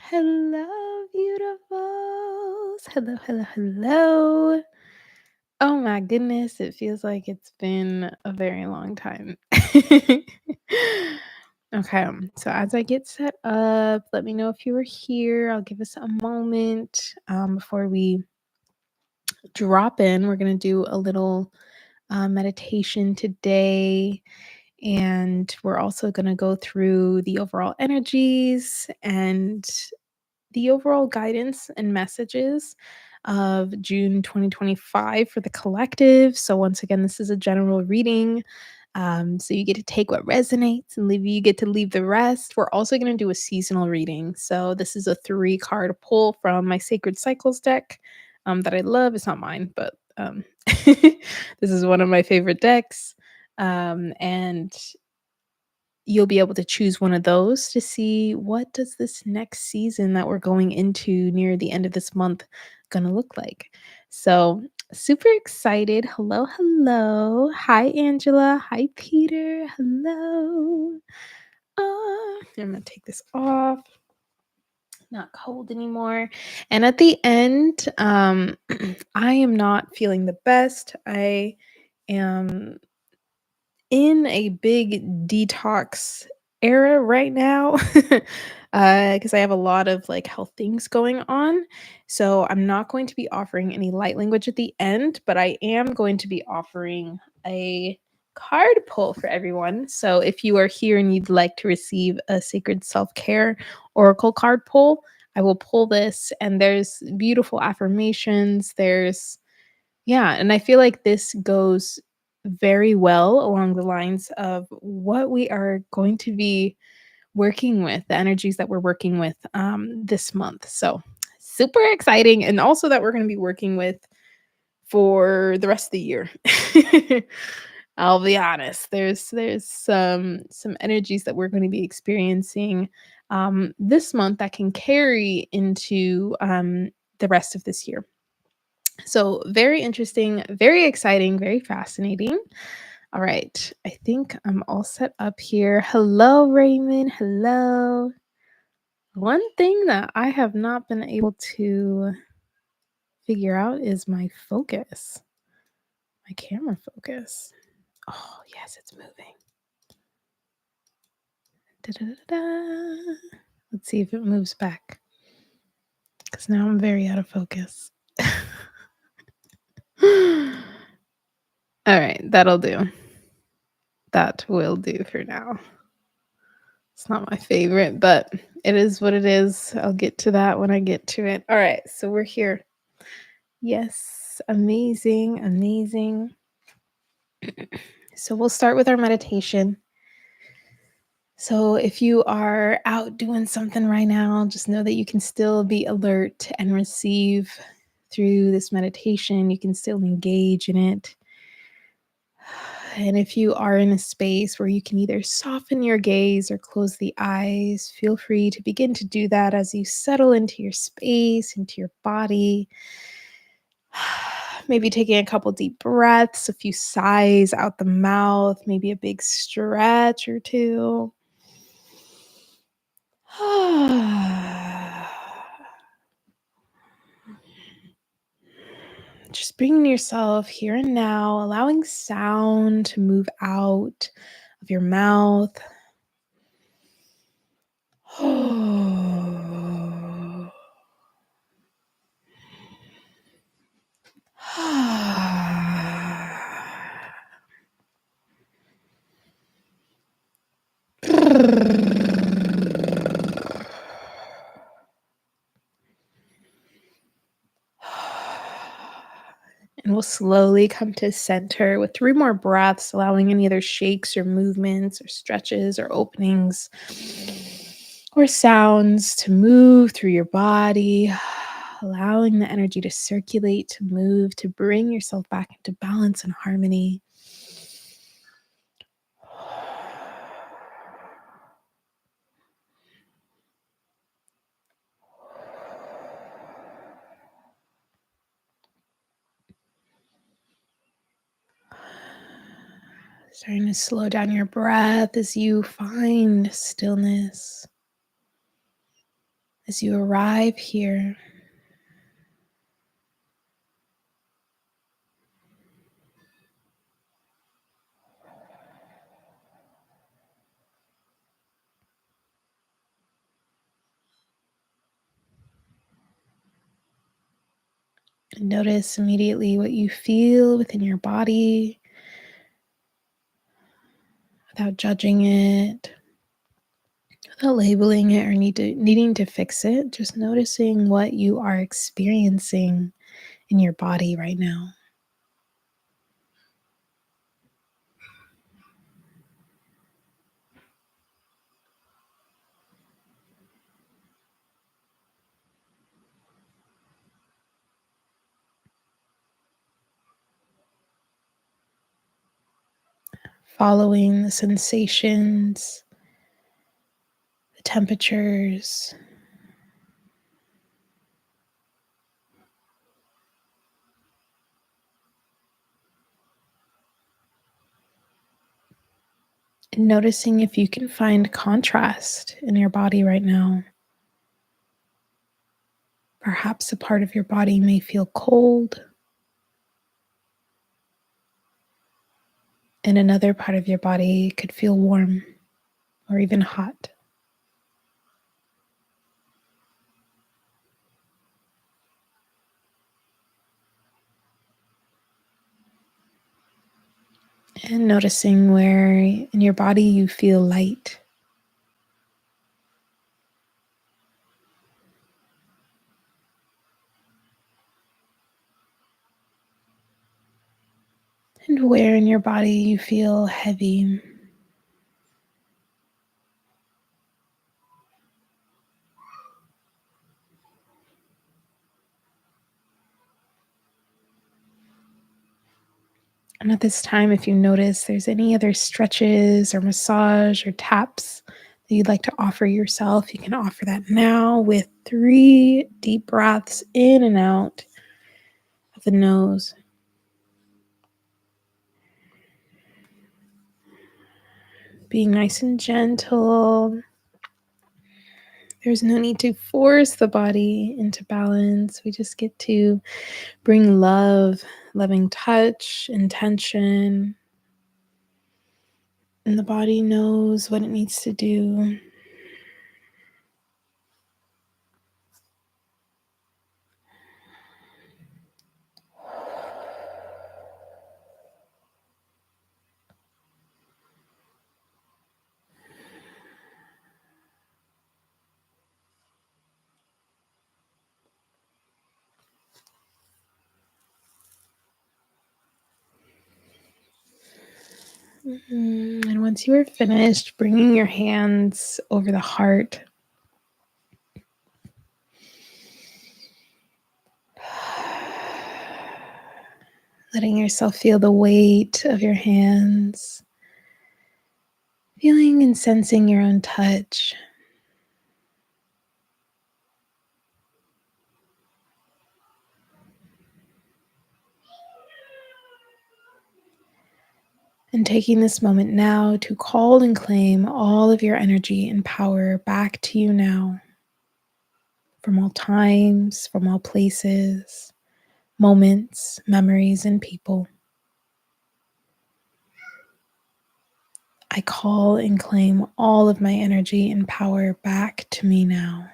Hello, beautifuls. Hello, hello, hello. Oh my goodness, it feels like it's been a very long time. Okay, so as I get set up, let me know if you are here. I'll give us a moment before we drop in. We're going to do a little meditation today. And we're also going to go through the overall energies and the overall guidance and messages of June 2025 for the collective. So, once again, this is a general reading. So, you get to take what resonates and leave you get to leave the rest. We're also going to do a seasonal reading. So, this is a 3 card pull from my Sacred Cycles deck that I love. It's not mine, but this is one of my favorite decks. And you'll be able to choose one of those to see what does this next season that we're going into near the end of this month gonna look like. So, super excited. Hello, hello. Hi, Angela. Hi, Peter. Hello. I'm gonna take this off. Not cold anymore. And at the end, I am not feeling the best. I am in a big detox era right now because I have a lot of like health things going on. So I'm not going to be offering any light language at the end, but I am going to be offering a card pull for everyone. So if you are here and you'd like to receive a sacred self-care oracle card pull, I will pull this and there's beautiful affirmations. And I feel like this goes very well along the lines of what we are going to be working with, the energies that we're working with this month. So, super exciting. And also that we're going to be working with for the rest of the year. I'll be honest. There's some energies that we're going to be experiencing this month that can carry into the rest of this year. So, very interesting, very exciting, very fascinating. All right. I think I'm all set up here. Hello, Raymond. Hello. One thing that I have not been able to figure out is my focus, my camera focus. Oh, yes, it's moving. Da-da-da-da. Let's see if it moves back because now I'm very out of focus. All right. That'll do. That will do for now. It's not my favorite, but it is what it is. I'll get to that when I get to it. All right, so we're here. Yes, amazing, amazing. So we'll start with our meditation. So if you are out doing something right now, just know that you can still be alert and receive through this meditation. You can still engage in it. And if you are in a space where you can either soften your gaze or close the eyes, feel free to begin to do that as you settle into your space, into your body. Maybe taking a couple deep breaths, a few sighs out the mouth, maybe a big stretch or two. Just bringing yourself here and now, allowing sound to move out of your mouth. And we'll slowly come to center with 3 more breaths, allowing any other shakes or movements or stretches or openings or sounds to move through your body, allowing the energy to circulate, to move, to bring yourself back into balance and harmony. Starting to slow down your breath as you find stillness, As you arrive here, notice immediately what you feel within your body without judging it, without labeling it or needing to fix it. Just noticing what you are experiencing in your body right now. Following the sensations, the temperatures, and noticing if you can find contrast in your body right now. Perhaps a part of your body may feel cold, and another part of your body could feel warm or even hot. And noticing where in your body you feel light. And where in your body you feel heavy. And at this time, if you notice there's any other stretches or massage or taps that you'd like to offer yourself, you can offer that now with 3 deep breaths in and out of the nose. Being nice and gentle. There's no need to force the body into balance. We just get to bring love, loving touch, intention, and the body knows what it needs to do. And once you are finished, bringing your hands over the heart, letting yourself feel the weight of your hands, feeling and sensing your own touch. And taking this moment now to call and claim all of your energy and power back to you now, from all times, from all places, moments, memories, and people. I call and claim all of my energy and power back to me now.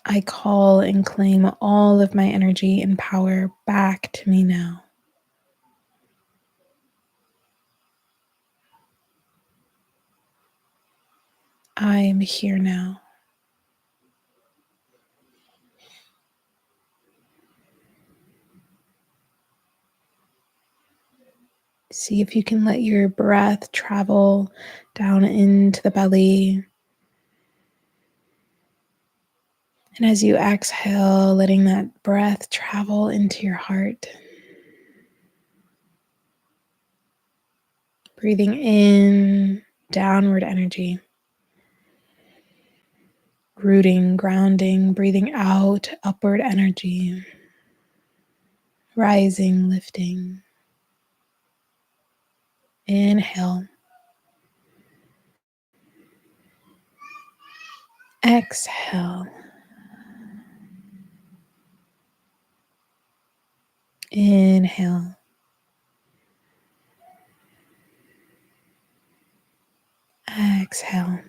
I call and claim all of my energy and power back to me now. I am here now. See if you can let your breath travel down into the belly. And as you exhale, letting that breath travel into your heart. Breathing in downward energy. Rooting, grounding, breathing out upward energy. Rising, lifting. Inhale. Exhale. Inhale. Exhale.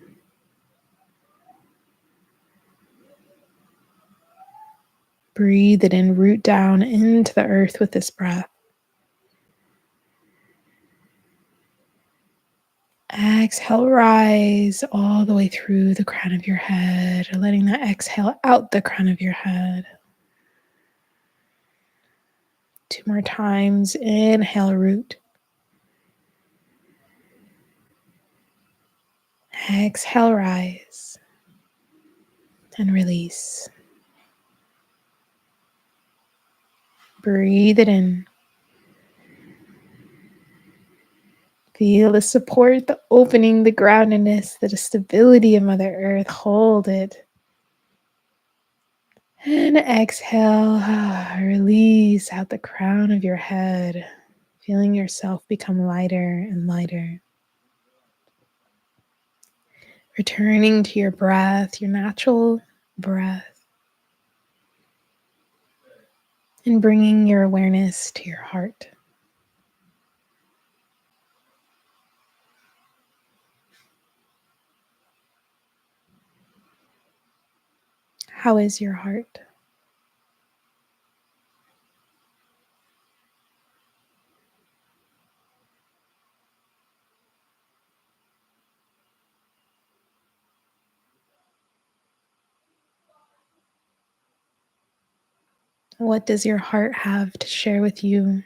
Breathe it in, root down into the earth with this breath. Exhale, rise all the way through the crown of your head, letting that exhale out the crown of your head. 2 more times. Inhale, root. Exhale, rise. And release. Breathe it in. Feel the support, the opening, the groundedness, the stability of Mother Earth. Hold it. And exhale, release out the crown of your head, feeling yourself become lighter and lighter. Returning to your breath, your natural breath, and bringing your awareness to your heart. How is your heart? What does your heart have to share with you?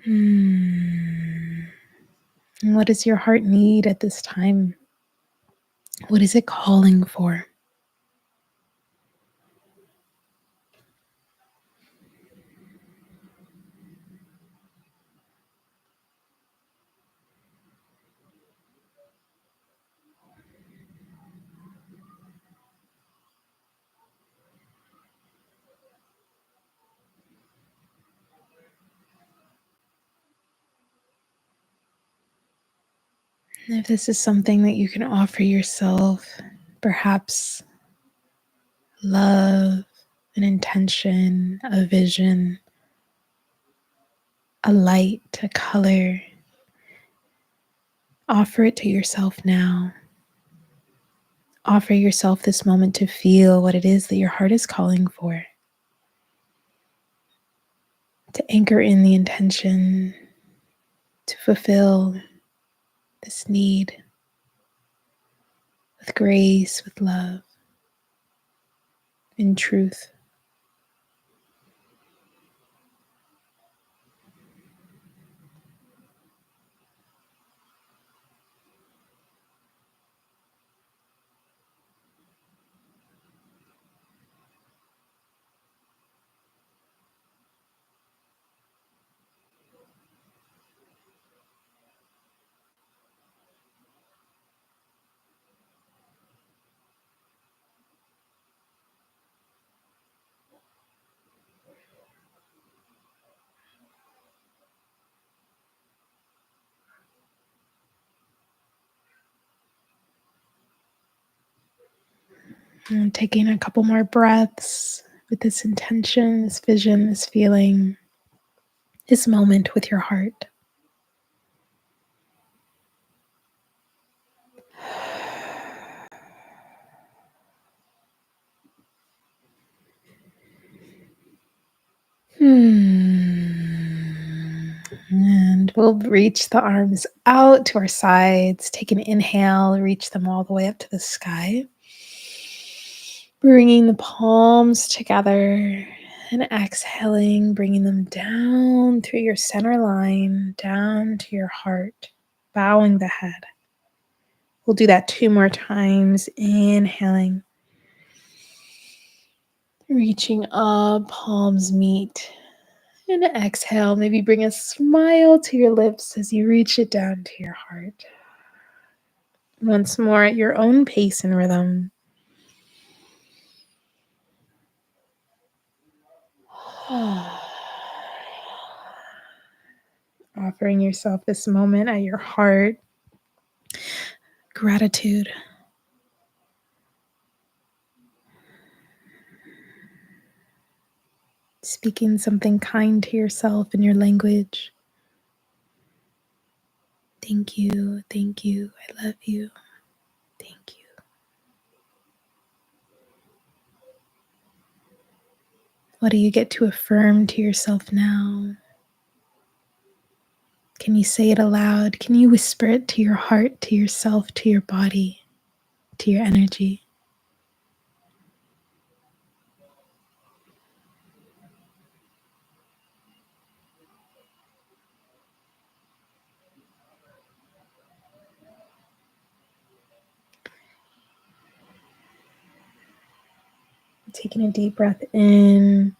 And what does your heart need at this time? What is it calling for? And if this is something that you can offer yourself, perhaps love, an intention, a vision, a light, a color, offer it to yourself now. Offer yourself this moment to feel what it is that your heart is calling for. To anchor in the intention, to fulfill this need with grace, with love, in truth. And taking a couple more breaths with this intention, this vision, this feeling, this moment with your heart. And we'll reach the arms out to our sides. Take an inhale, reach them all the way up to the sky. Bringing the palms together and exhaling, bringing them down through your center line, down to your heart, bowing the head. We'll do that 2 more times. Inhaling, reaching up, palms meet. And exhale, maybe bring a smile to your lips as you reach it down to your heart. Once more at your own pace and rhythm. Offering yourself this moment at your heart. Gratitude. Speaking something kind to yourself in your language. Thank you. Thank you. I love you. Thank you. What do you get to affirm to yourself now? Can you say it aloud? Can you whisper it to your heart, to yourself, to your body, to your energy? Taking a deep breath in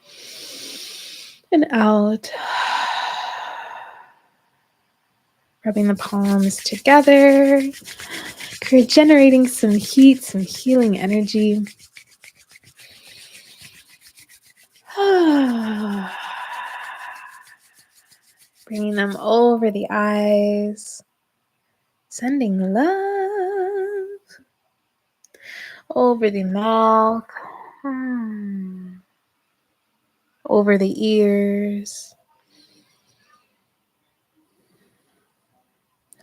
and out. Rubbing the palms together, generating some heat, some healing energy. Bringing them over the eyes, sending love over the mouth, over the ears,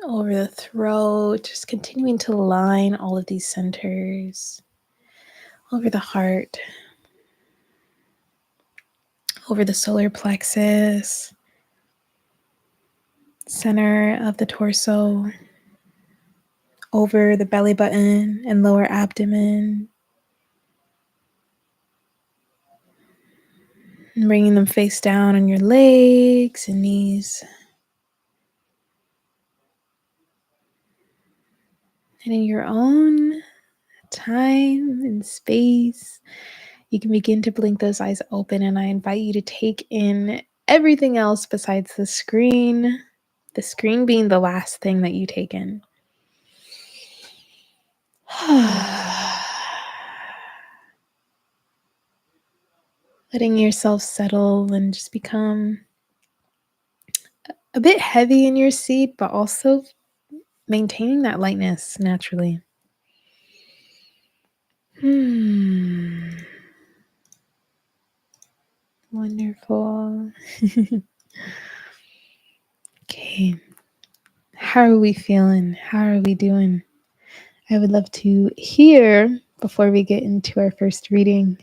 over the throat, just continuing to line all of these centers, over the heart, over the solar plexus, center of the torso, over the belly button and lower abdomen, and bringing them face down on your legs and knees. And in your own time and space, you can begin to blink those eyes open, and I invite you to take in everything else besides the screen being the last thing that you take in. Letting yourself settle and just become a bit heavy in your seat, but also maintaining that lightness naturally. Wonderful. Okay. How are we feeling? How are we doing? I would love to hear before we get into our first reading.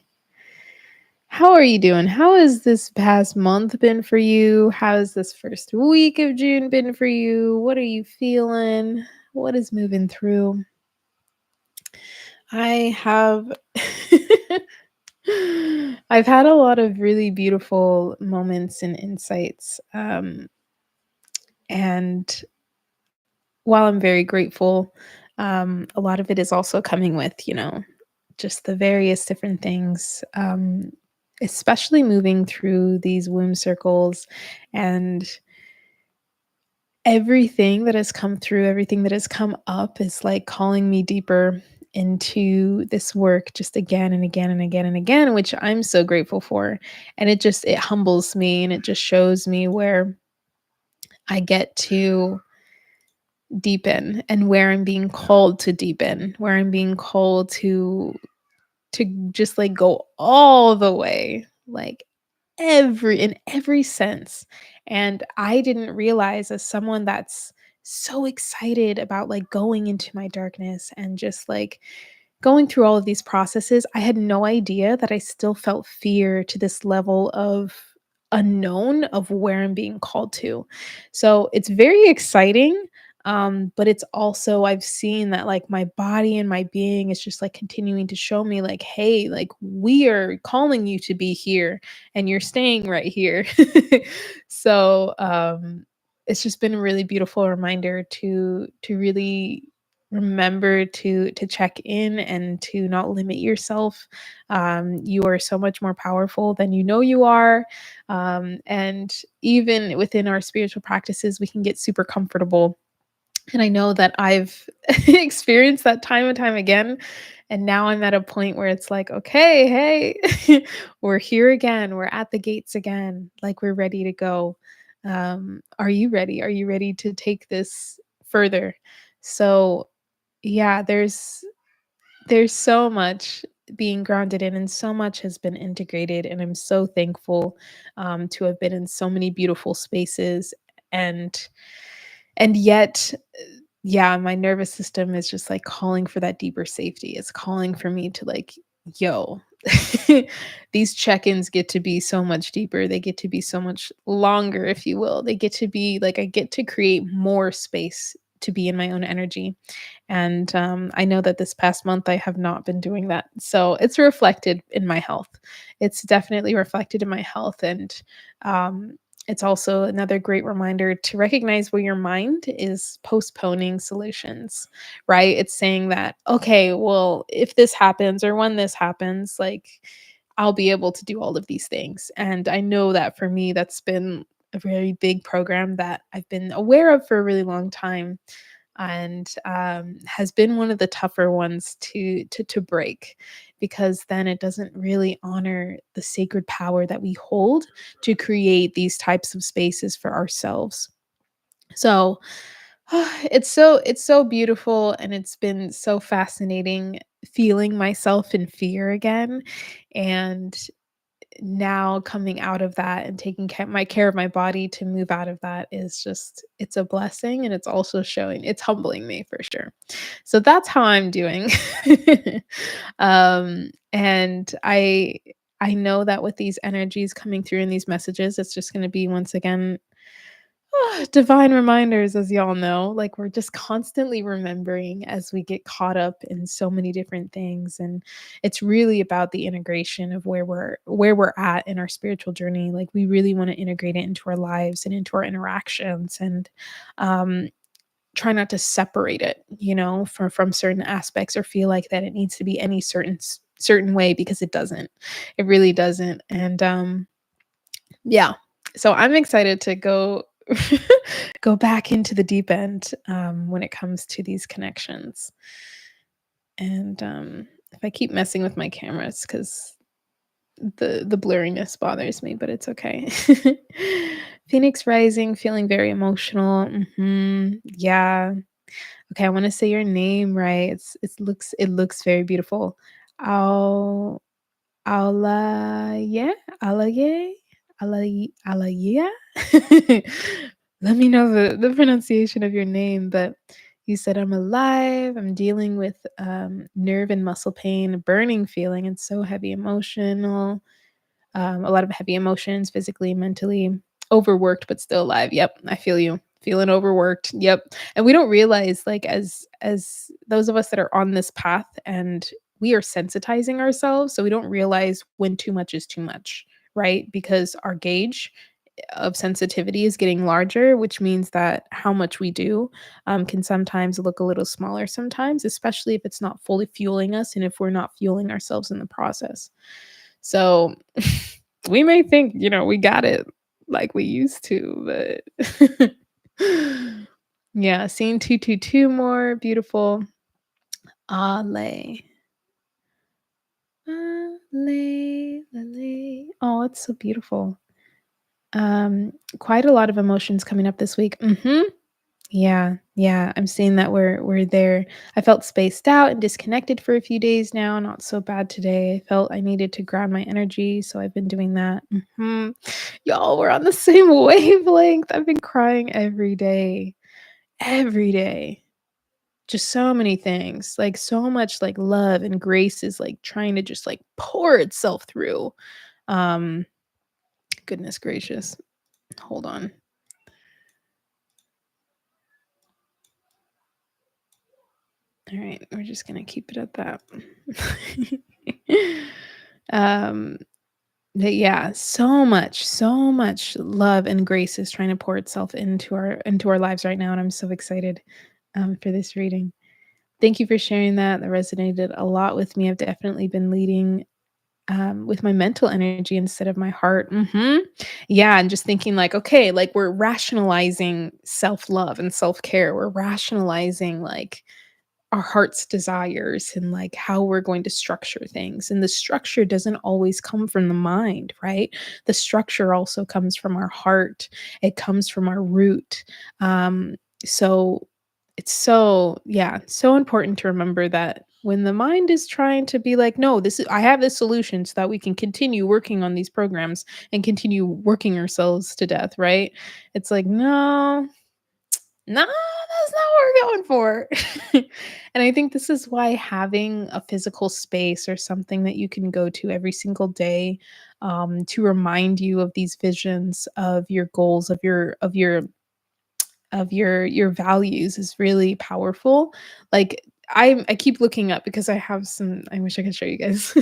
How are you doing? How has this past month been for you? How has this first week of June been for you? What are you feeling? What is moving through? I have I've had a lot of really beautiful moments and insights. And while I'm very grateful, a lot of it is also coming with, just the various different things, especially moving through these womb circles and everything that has come through, everything that has come up is like calling me deeper into this work just again and again and again and again, which I'm so grateful for. And it humbles me and it just shows me where I get to deepen and where I'm being called to deepen, where I'm being called to just like go all the way, like in every sense. And I didn't realize, as someone that's so excited about like going into my darkness and just like going through all of these processes, I had no idea that I still felt fear to this level of unknown of where I'm being called to. So it's very exciting. But it's also, I've seen that like my body and my being is just like continuing to show me like, hey, like we are calling you to be here and you're staying right here. So it's just been a really beautiful reminder to really remember to check in and to not limit yourself. You are so much more powerful than you know you are. And even within our spiritual practices, we can get super comfortable, and I know that I've experienced that time and time again. And now I'm at a point where it's like, okay, hey, we're here again. We're at the gates again. Like we're ready to go. Are you ready? Are you ready to take this further? So yeah, there's so much being grounded in, and so much has been integrated. And I'm so thankful to have been in so many beautiful spaces. And yet, yeah, my nervous system is just, like, calling for that deeper safety. It's calling for me to, like, "Yo, these check-ins get to be so much deeper. They get to be so much longer, if you will. They get to be like, I get to create more space to be in my own energy." And, I know that this past month, I have not been doing that. So, it's reflected in my health. It's definitely reflected in my health, and, it's also another great reminder to recognize where your mind is postponing solutions, right? It's saying that, "Okay, well, if this happens or when this happens, like, I'll be able to do all of these things." And I know that for me, that's been a very big program that I've been aware of for a really long time, and has been one of the tougher ones to break, because then it doesn't really honor the sacred power that we hold to create these types of spaces for ourselves. So it's so beautiful, and it's been so fascinating feeling myself in fear again. And now coming out of that and taking care of my body to move out of that is just, it's a blessing, and it's also showing, it's humbling me for sure. So that's how I'm doing. And I know that with these energies coming through in these messages, it's just going to be once again divine reminders, as y'all know. Like, we're just constantly remembering as we get caught up in so many different things. And it's really about the integration of where we're at in our spiritual journey. Like, we really want to integrate it into our lives and into our interactions, and um try not to separate it, from certain aspects, or feel like that it needs to be any certain way, because it doesn't. It really doesn't. And yeah. So I'm excited to go go back into the deep end, when it comes to these connections. And if I keep messing with my camera, it's because the blurriness bothers me, but it's okay. Phoenix rising, feeling very emotional. Yeah. Okay, I want to say your name right. It looks very beautiful. Al Alaye, Alaye, Alaya. Let me know the pronunciation of your name, but you said, "I'm alive. I'm dealing with nerve and muscle pain, a burning feeling, and so heavy emotional. A lot of heavy emotions, physically, mentally, overworked, but still alive." Yep, I feel you. Feeling overworked. Yep. And we don't realize, like, as those of us that are on this path, and we are sensitizing ourselves, so we don't realize when too much is too much, right? Because our gauge of sensitivity is getting larger, which means that how much we do can sometimes look a little smaller sometimes, especially if it's not fully fueling us and if we're not fueling ourselves in the process. So we may think, we got it like we used to, but yeah, seeing 222 more beautiful. Ale. Ale. Oh, it's so beautiful. Quite a lot of emotions coming up this week. Yeah, yeah, I'm seeing that we're there. I felt spaced out and disconnected for a few days now, not so bad today. I felt I needed to ground my energy, so I've been doing that. Y'all, we're on the same wavelength. I've been crying every day. Every day. Just so many things. Like, so much, like, love and grace is, like, trying to just, like, pour itself through. Um, Goodness gracious. Hold on. All right, we're just gonna keep it at that. um, but yeah, so much love and grace is trying to pour itself into our lives right now, and I'm so excited for this reading. Thank you for sharing that. That resonated a lot with me. I've definitely been leading with my mental energy instead of my heart. Yeah, and just thinking like, okay, like we're rationalizing self-love and self-care. We're rationalizing like our heart's desires and like how we're going to structure things. And the structure doesn't always come from the mind, right? The structure also comes from our heart. It comes from our root. So it's so important to remember that when the mind is trying to be like, no, this is I have this solution so that we can continue working on these programs and continue working ourselves to death, right? It's like, no, no, that's not what we're going for. And I think this is why having a physical space or something that you can go to every single day, to remind you of these visions, of your goals, of your values is really powerful. Like I keep looking up because I wish I could show you guys.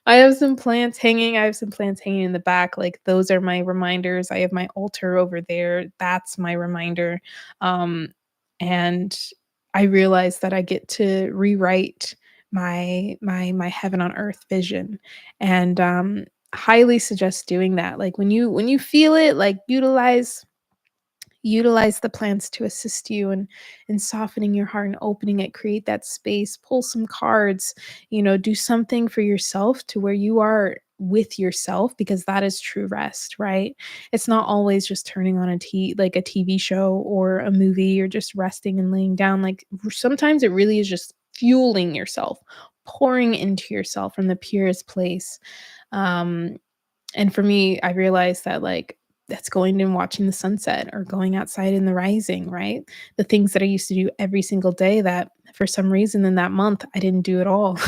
I have some plants hanging. I have some plants hanging in the back. Like those are my reminders. I have my altar over there. That's my reminder. And I realize that I get to rewrite my heaven on earth vision. And highly suggest doing that. Like when you feel it, like utilize the plants to assist you in softening your heart and opening it, create that space, pull some cards, do something for yourself to where you are with yourself, because that is true rest, right? It's not always just turning on like a TV show or a movie or just resting and laying down. Like sometimes it really is just fueling yourself, pouring into yourself from the purest place. um and for me, I realized that, like, that's going and watching the sunset or going outside in the rising, right? The things that I used to do every single day that for some reason in that month, I didn't do at all.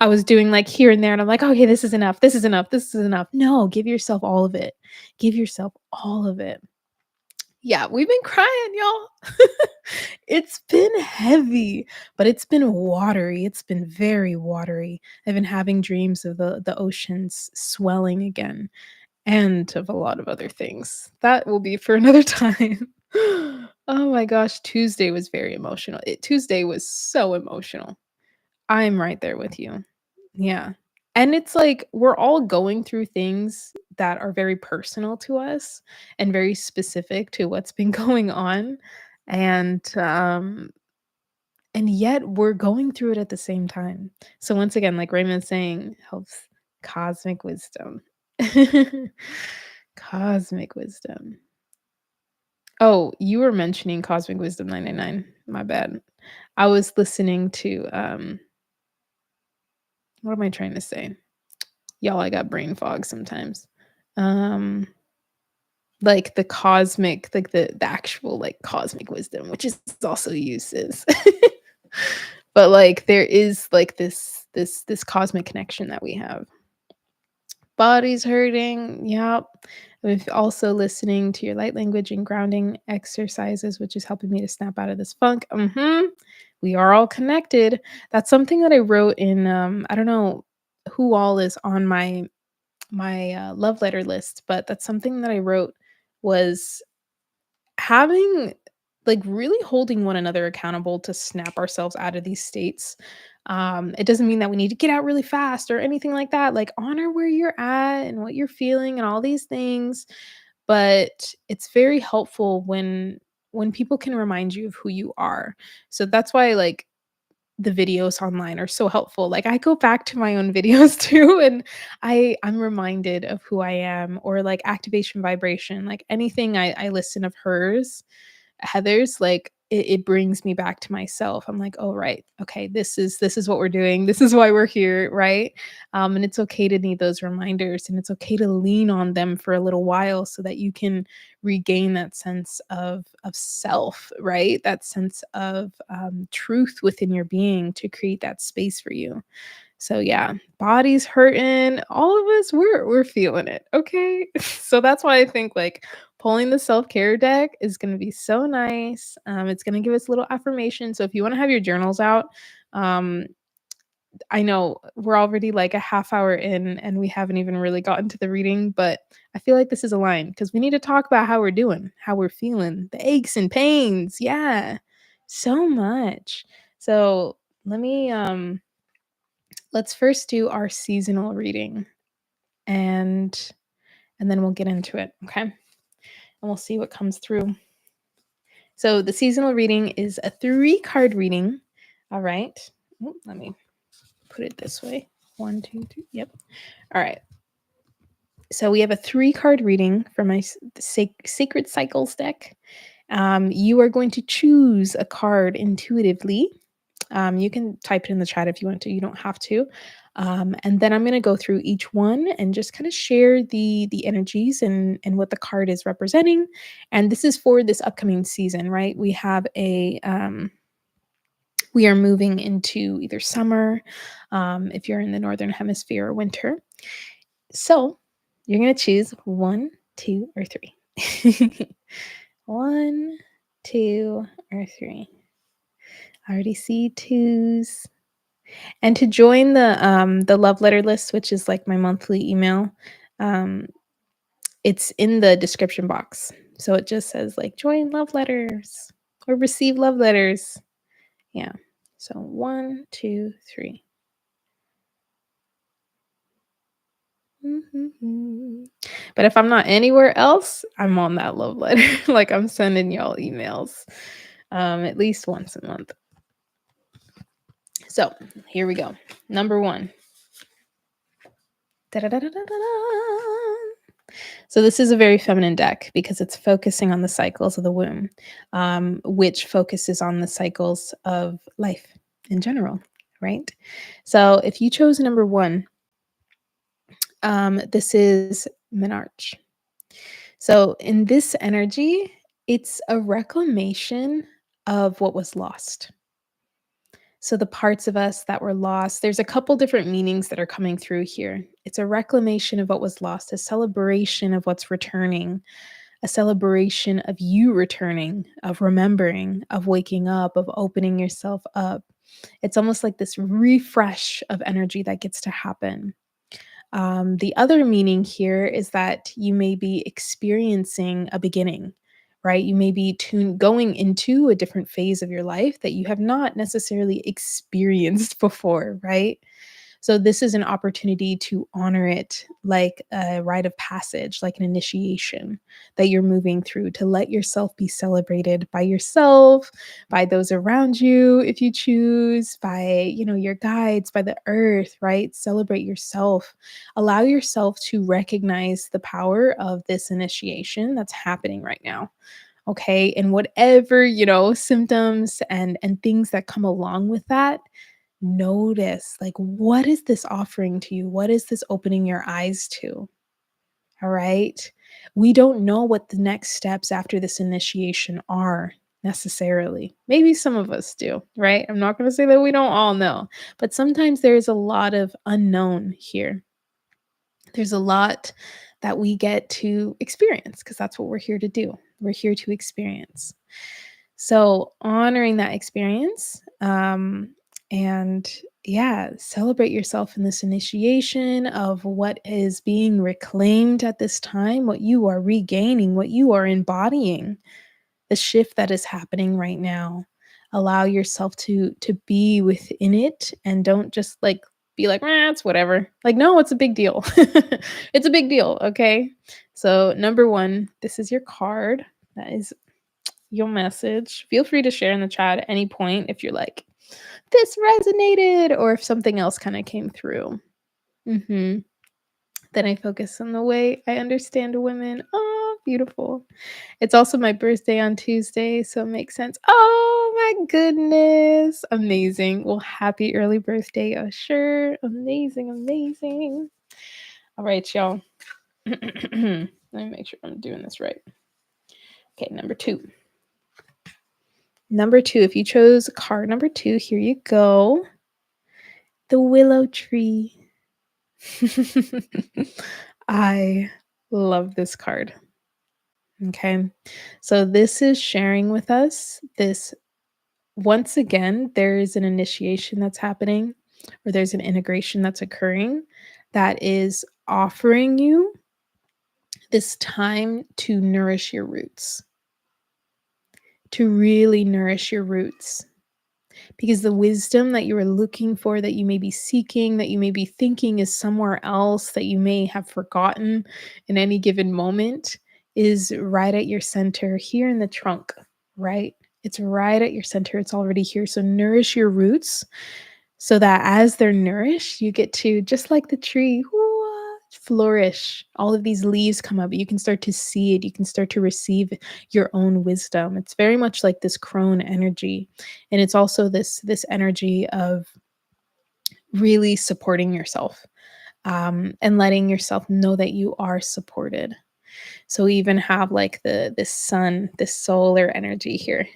I was doing, like, here and there, and I'm like, "Okay, this is enough. This is enough. This is enough." No, give yourself all of it. Give yourself all of it. Yeah, we've been crying, y'all. It's been heavy, but it's been watery. It's been very watery. I've been having dreams of the oceans swelling again and of a lot of other things. That will be for another time. Oh my gosh, Tuesday was very emotional. Tuesday was so emotional. I'm right there with you. Yeah. And it's like we're all going through things that are very personal to us and very specific to what's been going on. And yet we're going through it at the same time. So once again, like Raymond's saying, helps cosmic wisdom. Cosmic wisdom. Oh, you were mentioning Cosmic Wisdom 99. My bad. I was listening to what am I trying to say? Y'all, I got brain fog sometimes. Um like the cosmic, like the actual like cosmic wisdom, which is also uses. But like there is like this cosmic connection that we have. Body's hurting. Yep. With also listening to your light language and grounding exercises, which is helping me to snap out of this funk. We are all connected. That's something that I wrote in I don't know who all is on my love letter list, but that's something that I wrote was having like really holding one another accountable to snap ourselves out of these states. It doesn't mean that we need to get out really fast or anything like that. Like honor where you're at and what you're feeling and all these things. But it's very helpful when people can remind you of who you are. So that's why like the videos online are so helpful. Like I go back to my own videos too and I'm reminded of who I am, or like activation vibration, like anything I listen of hers, Heather's, like it brings me back to myself. I'm like, "Oh, right. Okay, this is what we're doing. This is why we're here, right?" And it's okay to need those reminders, and it's okay to lean on them for a little while so that you can regain that sense of self, right? That sense of truth within your being to create that space for you. So yeah, body's hurting. All of us, we're feeling it. Okay. So that's why I think like pulling the self-care deck is gonna be so nice. It's gonna give us a little affirmation. So if you want to have your journals out, um, I know we're already like a half hour in and we haven't even really gotten to the reading, but I feel like this is a line because we need to talk about how we're doing, how we're feeling, the aches and pains. Yeah, so much. So let me let's first do our seasonal reading and then we'll get into it, okay? And we'll see what comes through. So the seasonal reading is a 3-card reading. All right. Let me put it this way. 1, 2, 3. Yep. All right. So we have a 3-card reading from my Sacred Cycles deck. You are going to choose a card intuitively. You can type it in the chat if you want to. You don't have to. And then I'm going to go through each one and just kind of share the energies and what the card is representing. And this is for this upcoming season, right? We have we are moving into either summer, if you're in the northern hemisphere, or winter. So you're going to choose 1, 2, or 3. 1, 2, or 3. I already see twos. And to join the love letter list, which is like my monthly email, um, it's in the description box. So it just says like join love letters or receive love letters. Yeah. So 1, 2, 3. Mhm. But if I'm not anywhere else, I'm on that love letter. Like I'm sending y'all emails at least once a month. So here we go. Number 1. Da-da-da-da-da-da. So this is a very feminine deck because it's focusing on the cycles of the womb, which focuses on the cycles of life in general, right? So if you chose number 1, this is Menarche. So in this energy, it's a reclamation of what was lost. So the parts of us that were lost, there's a couple different meanings that are coming through here. It's a reclamation of what was lost, a celebration of what's returning, a celebration of you returning, of remembering, of waking up, of opening yourself up. It's almost like this refresh of energy that gets to happen. The other meaning here is that you may be experiencing a beginning, right? You may be going into a different phase of your life that you have not necessarily experienced before, right? So this is an opportunity to honor it like a rite of passage, like an initiation that you're moving through, to let yourself be celebrated by yourself, by those around you, if you choose, by, your guides, by the earth, right? Celebrate yourself. Allow yourself to recognize the power of this initiation that's happening right now. Okay. And whatever, symptoms and things that come along with that, notice, like, what is this offering to you? What is this opening your eyes to? All right. We don't know what the next steps after this initiation are necessarily. Maybe some of us do, right? I'm not going to say that we don't all know, but sometimes there's a lot of unknown here. There's a lot that we get to experience because that's what we're here to do. We're here to experience. So honoring that experience, and yeah, celebrate yourself in this initiation of what is being reclaimed at this time, what you are regaining, what you are embodying, the shift that is happening right now. Allow yourself to be within it and don't just like be like, it's whatever. Like, no, it's a big deal. It's a big deal. Okay. So number 1, this is your card. That is your message. Feel free to share in the chat at any point if you're like, this resonated, or if something else kind of came through. Then I focus on the way I understand women. Oh, beautiful. It's also my birthday on Tuesday, so it makes sense. Oh my goodness. Amazing. Well, happy early birthday, Usher. Amazing, amazing. All right, y'all. Let me make sure I'm doing this right. Okay, number 2. Number 2, if you chose card number 2, here you go. The willow tree. I love this card. Okay. So this is sharing with us this, once again, there is an initiation that's happening, or there's an integration that's occurring that is offering you this time to nourish your roots, to really nourish your roots. because the wisdom that you are looking for, that you may be seeking, that you may be thinking is somewhere else, that you may have forgotten in any given moment, is right at your center here in the trunk, right? It's right at your center. It's already here. So nourish your roots so that as they're nourished, you get to, just like the tree, flourish. All of these leaves come up. You can start to see it. You can start to receive your own wisdom. It's very much like this crone energy. And it's also this energy of really supporting yourself, and letting yourself know that you are supported. So we even have like this sun, this solar energy here,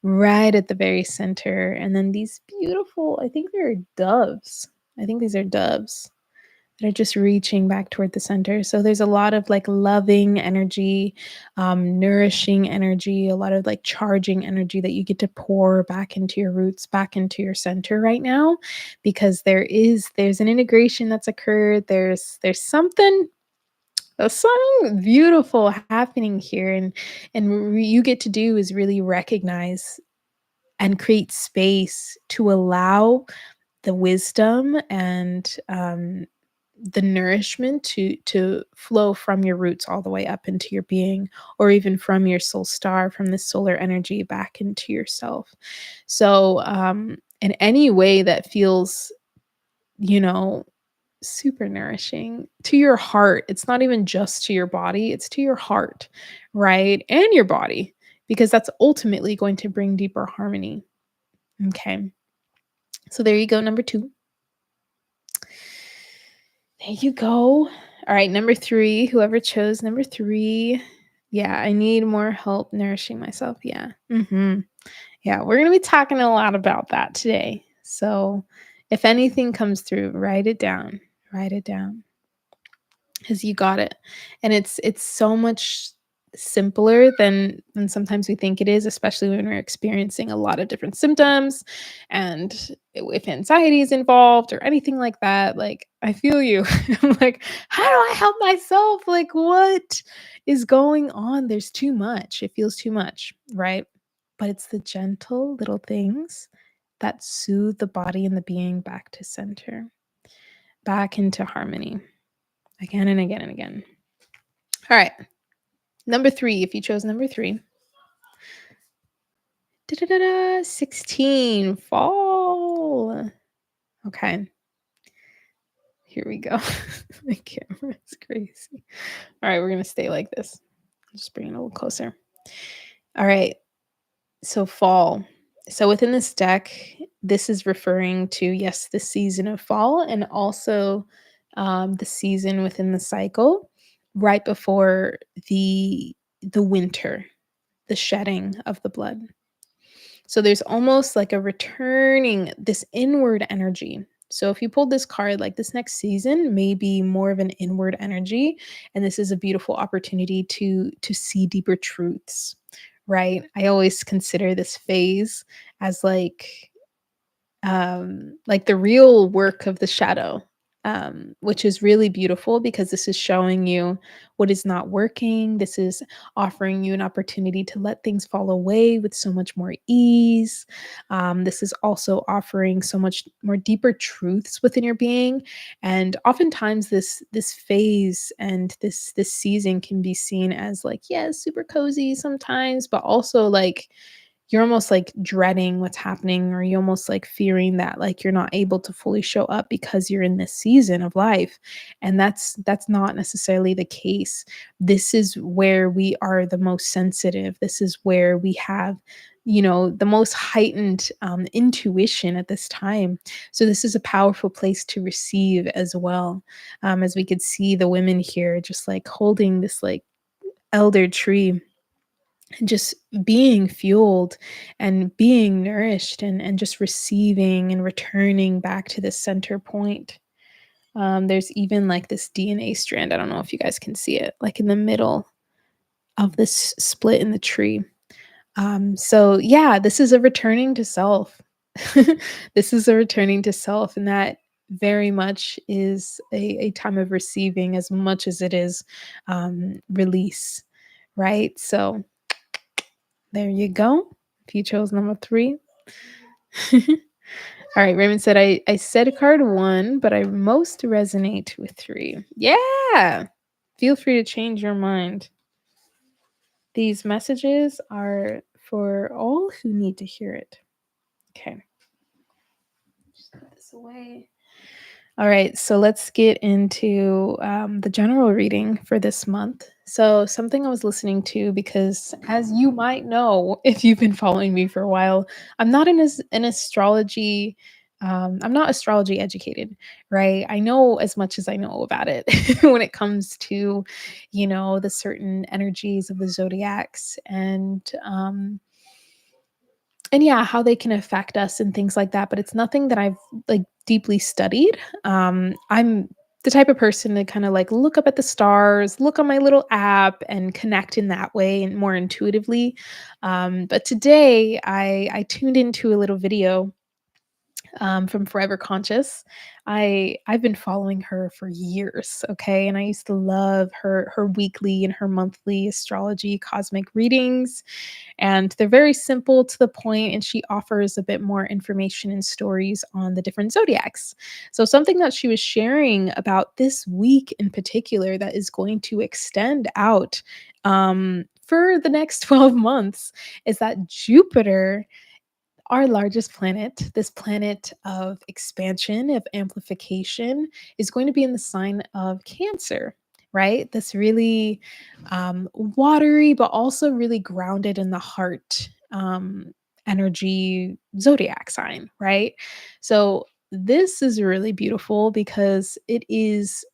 right at the very center. And then these beautiful, I think they're doves. I think these are doves that are just reaching back toward the center. So there's a lot of like loving energy, nourishing energy, a lot of like charging energy that you get to pour back into your roots, back into your center right now, because there's an integration that's occurred. There's something beautiful happening here, and you get to do is really recognize and create space to allow the wisdom and the nourishment to flow from your roots all the way up into your being, or even from your soul star, from the solar energy back into yourself. So in any way that feels, you know, super nourishing to your heart. It's not even just to your body, it's to your heart, right? And your body, because that's ultimately going to bring deeper harmony. Okay. So there you go, number 2. There you go. All right, number 3, whoever chose number 3. Yeah, I need more help nourishing myself. Yeah. Yeah, we're going to be talking a lot about that today. So if anything comes through, write it down. Write it down. 'Cause you got it. And it's so much simpler than sometimes we think it is, especially when we're experiencing a lot of different symptoms, and if anxiety is involved or anything like that, like, I feel you. I'm like, "How do I help myself? Like, what is going on?" There's too much. It feels too much, right? But it's the gentle little things that soothe the body and the being back to center, back into harmony, again and again and again. All right. Number 3, if you chose number 3. Da-da-da-da, 16, fall. Okay, here we go. My camera is crazy. All right, we're gonna stay like this. Just bring it a little closer. All right, so fall. So within this deck, this is referring to, yes, the season of fall, and also the season within the cycle right before the winter, the shedding of the blood. So there's almost like a returning this inward energy. So if you pulled this card, like this next season may be more of an inward energy, and this is a beautiful opportunity to see deeper truths, right? I always consider this phase as like the real work of the shadow, which is really beautiful because this is showing you what is not working. This is offering you an opportunity to let things fall away with so much more ease. This is also offering so much more deeper truths within your being, and oftentimes this phase and this season can be seen as like, yeah, super cozy sometimes, but also like you're almost like dreading what's happening, or you almost like fearing that like you're not able to fully show up because you're in this season of life. And that's not necessarily the case. This is where we are the most sensitive. This is where we have, the most heightened intuition at this time. So this is a powerful place to receive as well. As we could see the women here just like holding this like elder tree, just being fueled and being nourished, and just receiving and returning back to the center point. There's even like this DNA strand. I don't know if you guys can see it, like in the middle of this split in the tree. So yeah, this is a returning to self. This is a returning to self, and that very much is a time of receiving as much as it is release, right? So there you go. If you chose number 3. All right, Raymond said, I said card one, but I most resonate with three. Yeah. Feel free to change your mind. These messages are for all who need to hear it. Okay. Just put this away. All right, so let's get into the general reading for this month. So, something I was listening to, because as you might know, if you've been following me for a while, I'm not an astrology. I'm not astrology educated, right? I know as much as I know about it when it comes to, the certain energies of the zodiacs and yeah, how they can affect us and things like that, but it's nothing that I've, like, deeply studied. I'm the type of person to kinda, like, look up at the stars, look on my little app, and connect in that way and more intuitively. But today, I tuned into a little video from Forever Conscious. I've been following her for years, okay? And I used to love her weekly and her monthly astrology cosmic readings, and they're very simple to the point, and she offers a bit more information and stories on the different zodiacs. So something that she was sharing about this week in particular that is going to extend out for the next 12 months is that Jupiter, our largest planet, this planet of expansion, of amplification, is going to be in the sign of Cancer, right? This really watery, but also really grounded in the heart energy zodiac sign, right? So, this is really beautiful because it is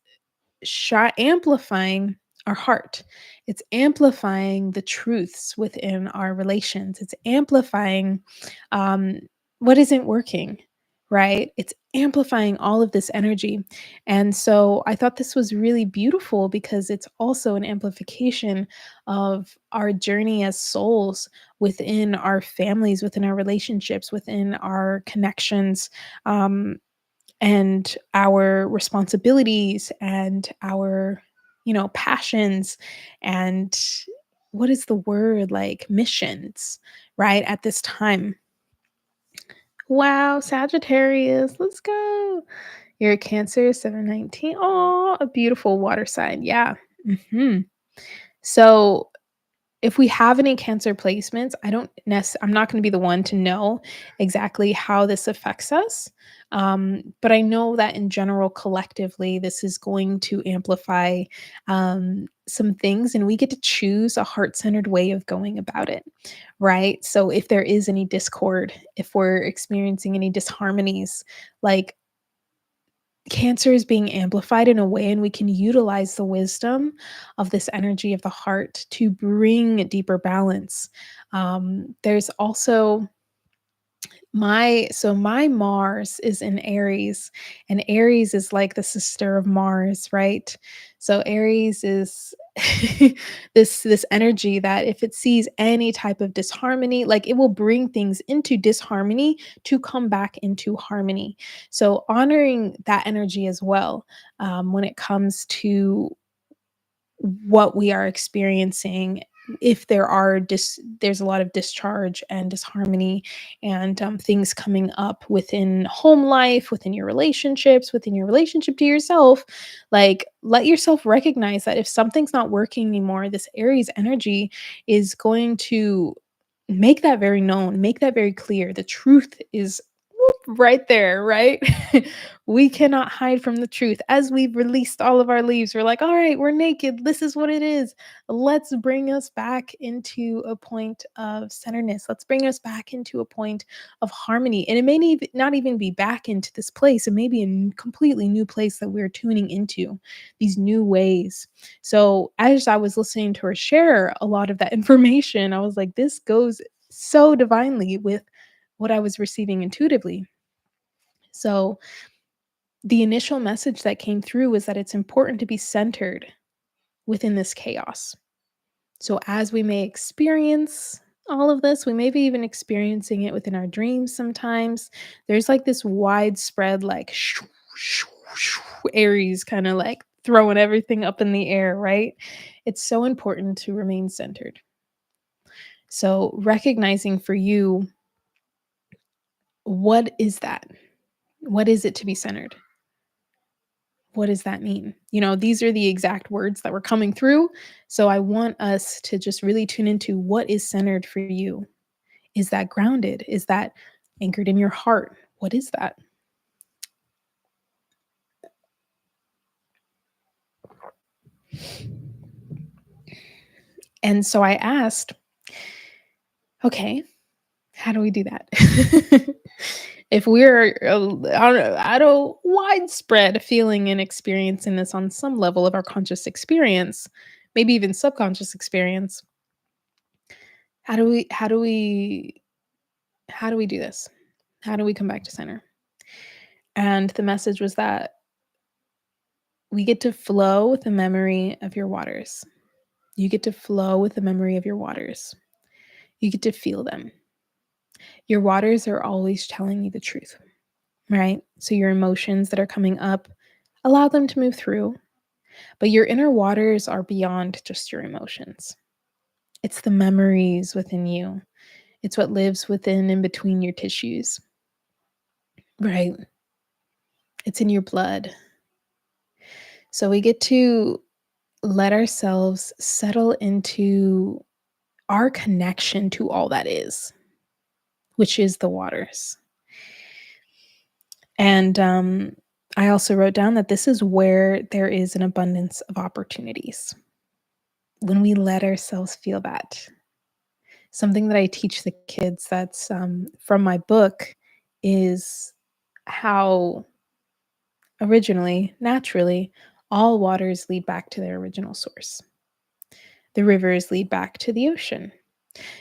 amplifying our heart. It's amplifying the truths within our relations. It's amplifying um, what isn't working, right? It's amplifying all of this energy. And so I thought this was really beautiful because it's also an amplification of our journey as souls within our families, within our relationships, within our connections. And our responsibilities and our passions and what is the word, like, missions, right, at this time. Wow, Sagittarius, let's go. You're a Cancer, 719. Oh, a beautiful water sign. Yeah. Hmm. So if we have any Cancer placements, I'm not gonna be the one to know exactly how this affects us, but I know that in general, collectively, this is going to amplify, some things, and we get to choose a heart-centered way of going about it, right? So if there is any discord, if we're experiencing any disharmonies, like, Cancer is being amplified in a way, and we can utilize the wisdom of this energy of the heart to bring deeper balance. There's also my Mars is in Aries, and Aries is like the sister of Mars, right? So Aries is this energy that if it sees any type of disharmony, like, it will bring things into disharmony to come back into harmony. So honoring that energy as well, when it comes to what we are experiencing, if there's a lot of discharge and disharmony and things coming up within home life, within your relationships, within your relationship to yourself, like, let yourself recognize that if something's not working anymore, this Aries energy is going to make that very known, make that very clear. The truth is, whoop, right there, right? We cannot hide from the truth. As we've released all of our leaves, we're like, all right, we're naked. This is what it is. Let's bring us back into a point of centeredness. Let's bring us back into a point of harmony. And it may not even be back into this place. It may be a completely new place that we're tuning into, these new ways. So as I was listening to her share a lot of that information, I was like, this goes so divinely with what I was receiving intuitively. So the initial message that came through was that it's important to be centered within this chaos. So as we may experience all of this, we may be even experiencing it within our dreams sometimes. There's like this widespread, like, Aries kind of like throwing everything up in the air, right? It's so important to remain centered. So recognizing for you What is that? What is it to be centered? What does that mean? These are the exact words that were coming through. So I want us to just really tune into what is centered for you. Is that grounded? Is that anchored in your heart? What is that? And so I asked, okay, how do we do that? If we're at a widespread feeling and experiencing this on some level of our conscious experience, maybe even subconscious experience, how do we do this? How do we come back to center? And the message was that we get to flow with the memory of your waters. You get to flow with the memory of your waters. You get to feel them. Your waters are always telling you the truth, right? So your emotions that are coming up, allow them to move through, but your inner waters are beyond just your emotions. It's the memories within you. It's what lives within and between your tissues, right? It's in your blood. So we get to let ourselves settle into our connection to all that is, which is the waters. And I also wrote down that this is where there is an abundance of opportunities. When we let ourselves feel that, something that I teach the kids that's from my book is how originally, naturally, all waters lead back to their original source. The rivers lead back to the ocean.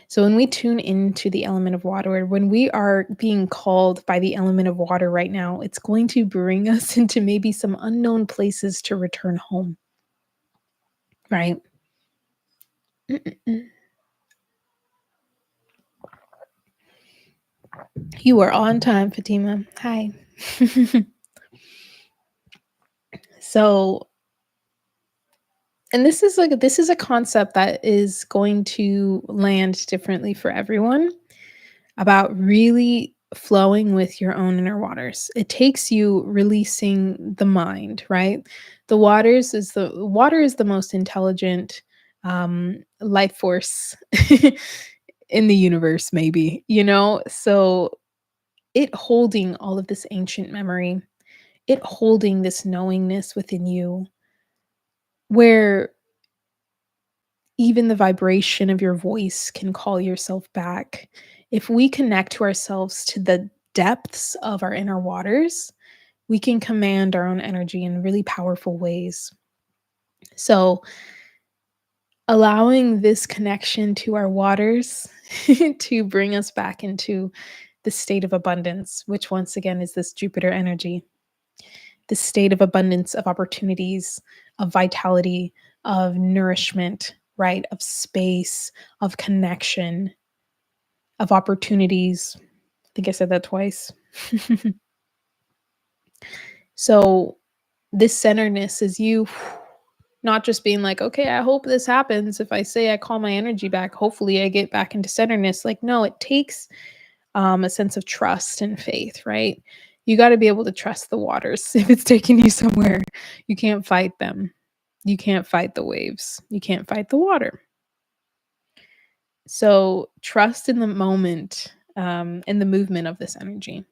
So when we tune into the element of water, when we are being called by the element of water right now, it's going to bring us into maybe some unknown places to return home, right? Mm-mm-mm. You are on time, Fatima. Hi. So, and this is a concept that is going to land differently for everyone, about really flowing with your own inner waters. It takes you releasing the mind, right? The water is the most intelligent life force in the universe, maybe, So it holding all of this ancient memory, it holding this knowingness within you, where even the vibration of your voice can call yourself back. If we connect to ourselves to the depths of our inner waters, we can command our own energy in really powerful ways. So, allowing this connection to our waters to bring us back into the state of abundance, which once again is this Jupiter energy, the state of abundance, of opportunities, of vitality, of nourishment, right? Of space, of connection, of opportunities. I think I said that twice. So, this centeredness is you not just being like, okay, I hope this happens. If I say I call my energy back, hopefully I get back into centeredness. Like, no, it takes a sense of trust and faith, right? You got to be able to trust the waters. If it's taking you somewhere, you can't fight them. You can't fight the waves. You can't fight the water. So trust in the moment, in the movement of this energy.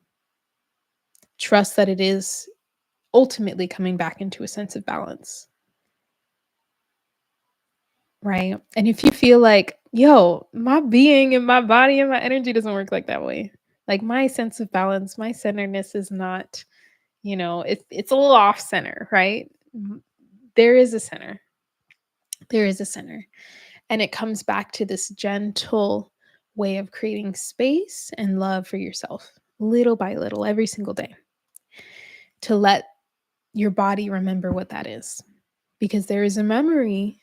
Trust that it is ultimately coming back into a sense of balance, right? And if you feel like, yo, my being and my body and my energy doesn't work like that way, like my sense of balance, my centeredness is not, it's a little off center, right? There is a center. There is a center. And it comes back to this gentle way of creating space and love for yourself, little by little, every single day, to let your body remember what that is. Because there is a memory,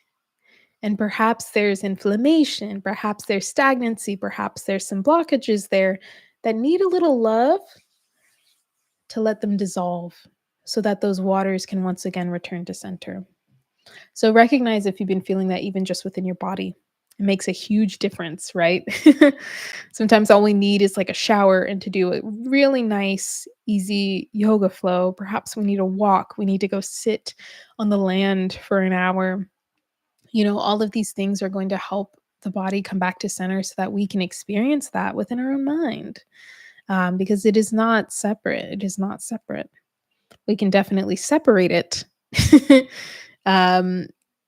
and perhaps there's inflammation, perhaps there's stagnancy, perhaps there's some blockages there that need a little love to let them dissolve so that those waters can once again return to center. So recognize if you've been feeling that even just within your body. It makes a huge difference, right? Sometimes all we need is like a shower and to do a really nice, easy yoga flow. Perhaps we need a walk. We need to go sit on the land for an hour. All of these things are going to help the body come back to center so that we can experience that within our own mind. Because it is not separate. It is not separate. We can definitely separate it um,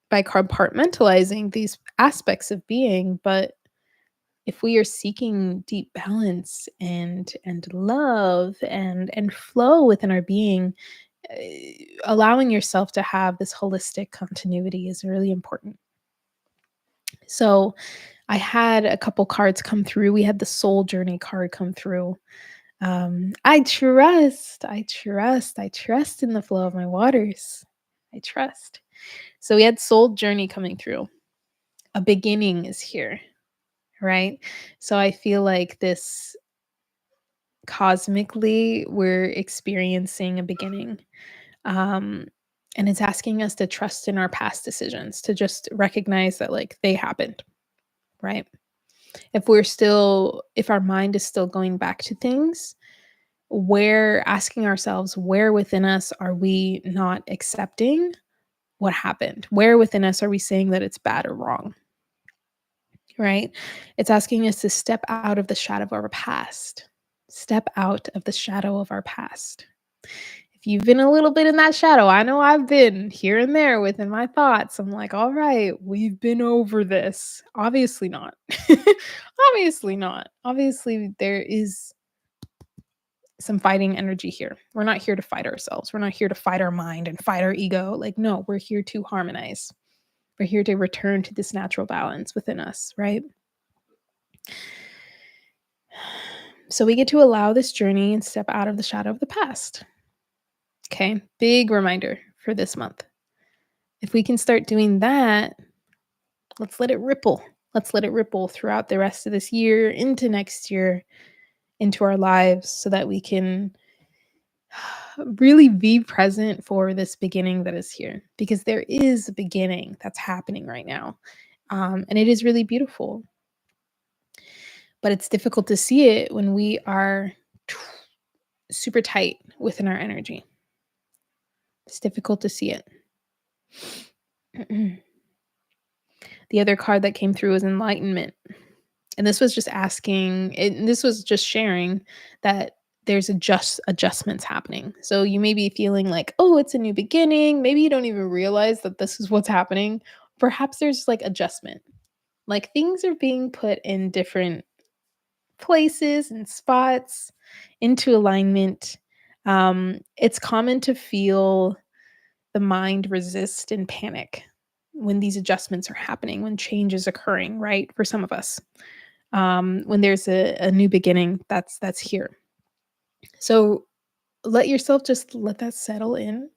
by compartmentalizing these aspects of being. But if we are seeking deep balance and love and flow within our being, allowing yourself to have this holistic continuity is really important. So I had a couple cards come through. We had the soul journey card come through. I trust in the flow of my waters. I trust. So we had soul journey coming through. A beginning is here, right? So I feel like this cosmically, we're experiencing a beginning. Um, and it's asking us to trust in our past decisions, to just recognize that like they happened, right? If our mind is still going back to things, where asking ourselves, where within us are we not accepting what happened? Where within us are we saying that it's bad or wrong? Right? It's asking us to step out of the shadow of our past. Step out of the shadow of our past. If you've been a little bit in that shadow, I know I've been here and there within my thoughts. I'm like, all right, we've been over this. Obviously not. Obviously not. Obviously, there is some fighting energy here. We're not here to fight ourselves. We're not here to fight our mind and fight our ego. Like, no, we're here to harmonize. We're here to return to this natural balance within us, right? So we get to allow this journey and step out of the shadow of the past. Okay, big reminder for this month. If we can start doing that, let's let it ripple. Let's let it ripple throughout the rest of this year, into next year, into our lives, so that we can really be present for this beginning that is here. Because there is a beginning that's happening right now. And it is really beautiful. But it's difficult to see it when we are super tight within our energy. It's difficult to see it. The other card that came through was enlightenment. And this was just this was just sharing that there's adjustments happening. So you may be feeling like, oh, it's a new beginning. Maybe you don't even realize that this is what's happening. Perhaps there's like adjustment. Like things are being put in different places and spots into alignment. It's common to feel the mind resist and panic when these adjustments are happening, when change is occurring, right? For some of us, when there's a new beginning that's here. So let yourself just let that settle in,